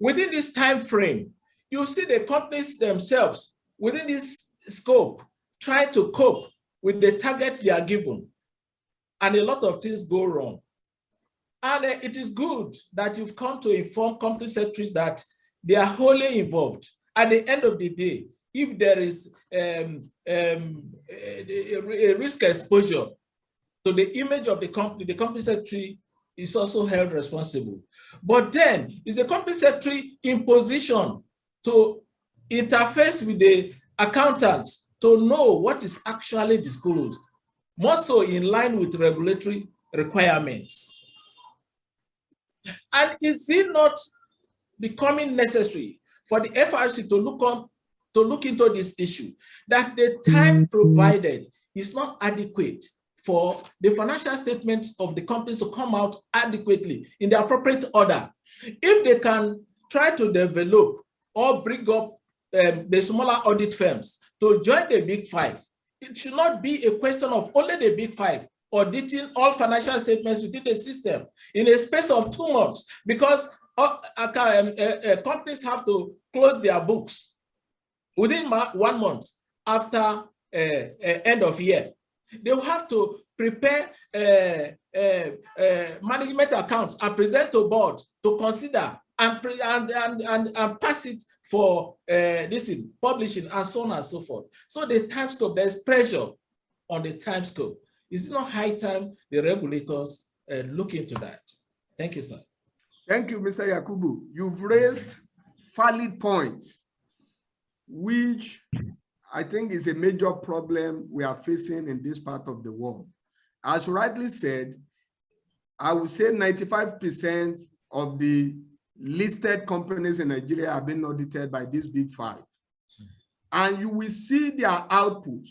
Within this time frame, you see the companies themselves within this scope try to cope with the target they are given, and a lot of things go wrong. And it is good that you've come to inform company secretaries that they are wholly involved. At the end of the day, if there is a risk exposure to the image of the company secretary is also held responsible. But then, is the company secretary in position to interface with the accountants to know what is actually disclosed, more so in line with regulatory requirements? And is it not becoming necessary for the FRC to look into this issue, that the time provided is not adequate for the financial statements of the companies to come out adequately in the appropriate order? If they can try to develop or bring up the smaller audit firms to join the big five, it should not be a question of only the big five auditing all financial statements within the system in a space of 2 months, because companies have to close their books within 1 month after end of year. They will have to prepare management accounts and present to boards to consider and pass it for publishing and so on and so forth. So the time scope, there's pressure on the time scope. Is it not high time the regulators look into that? Thank you, sir. Thank you, Mr. Yakubu. You've raised valid points, which I think is a major problem we are facing in this part of the world. As rightly said, I would say 95% of the listed companies in Nigeria have been audited by these big five. And you will see their outputs,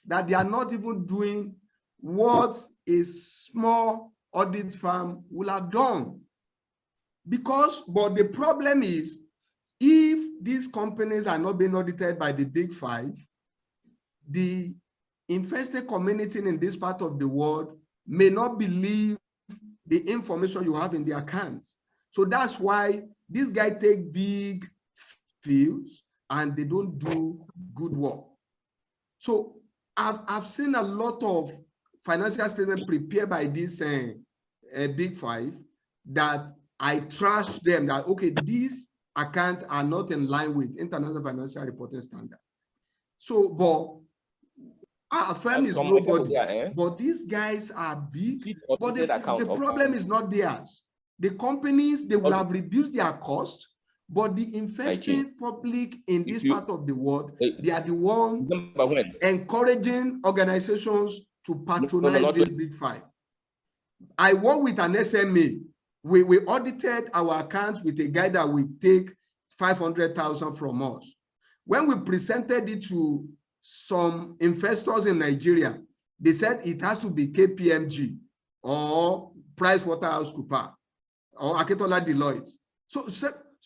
that they are not even doing what a small audit firm will have done. But the problem is, if these companies are not being audited by the big five, the investor community in this part of the world may not believe the information you have in their accounts. So that's why these guys take big fields and they don't do good work. So I've seen a lot of financial statements prepared by these big five that I trash them, that, okay, these accounts are not in line with international financial reporting standard. So, but our firm is nobody, but these guys are big, but the problem is not theirs. The companies, they will have reduced their cost, but the investing public in this part of the world, they are the ones encouraging organizations to patronize this big five. I work with an SMA. We audited our accounts with a guy that will take 500,000 from us. When we presented it to some investors in Nigeria, they said it has to be KPMG or PricewaterhouseCoopers or Akitola Deloitte. So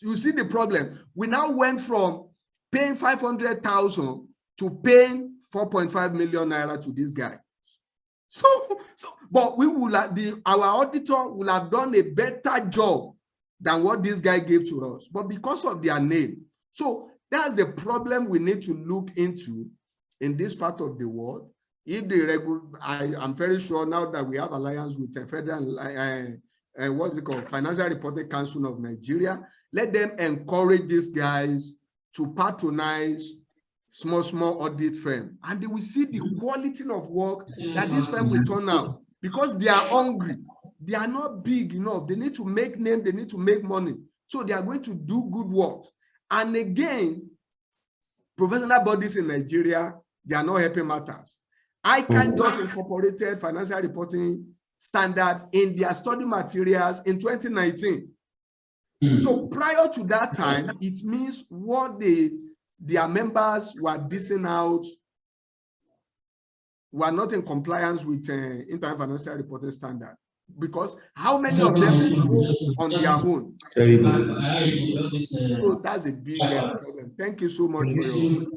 you see the problem. We now went from paying 500,000 to paying 4.5 million naira to this guy. But we will our auditor will have done a better job than what this guy gave to us, but because of their name. So that's the problem we need to look into in this part of the world. If I'm very sure now that we have alliance with the federal, what's it called, Financial Reporting Council of Nigeria, let them encourage these guys to patronize small audit firm, and they will see the quality of work that this firm will turn out, because they are hungry. They are not big enough. They need to make name, they need to make money. So they are going to do good work. And again, professional bodies in Nigeria, they are not helping matters. ICANN just incorporated financial reporting standard in their study materials in 2019. So prior to that time, it means what their members were dissing out were not in compliance with international financial reporting standard. because how many of them go on their own? Very good. So that's a big problem. Thank you so much for your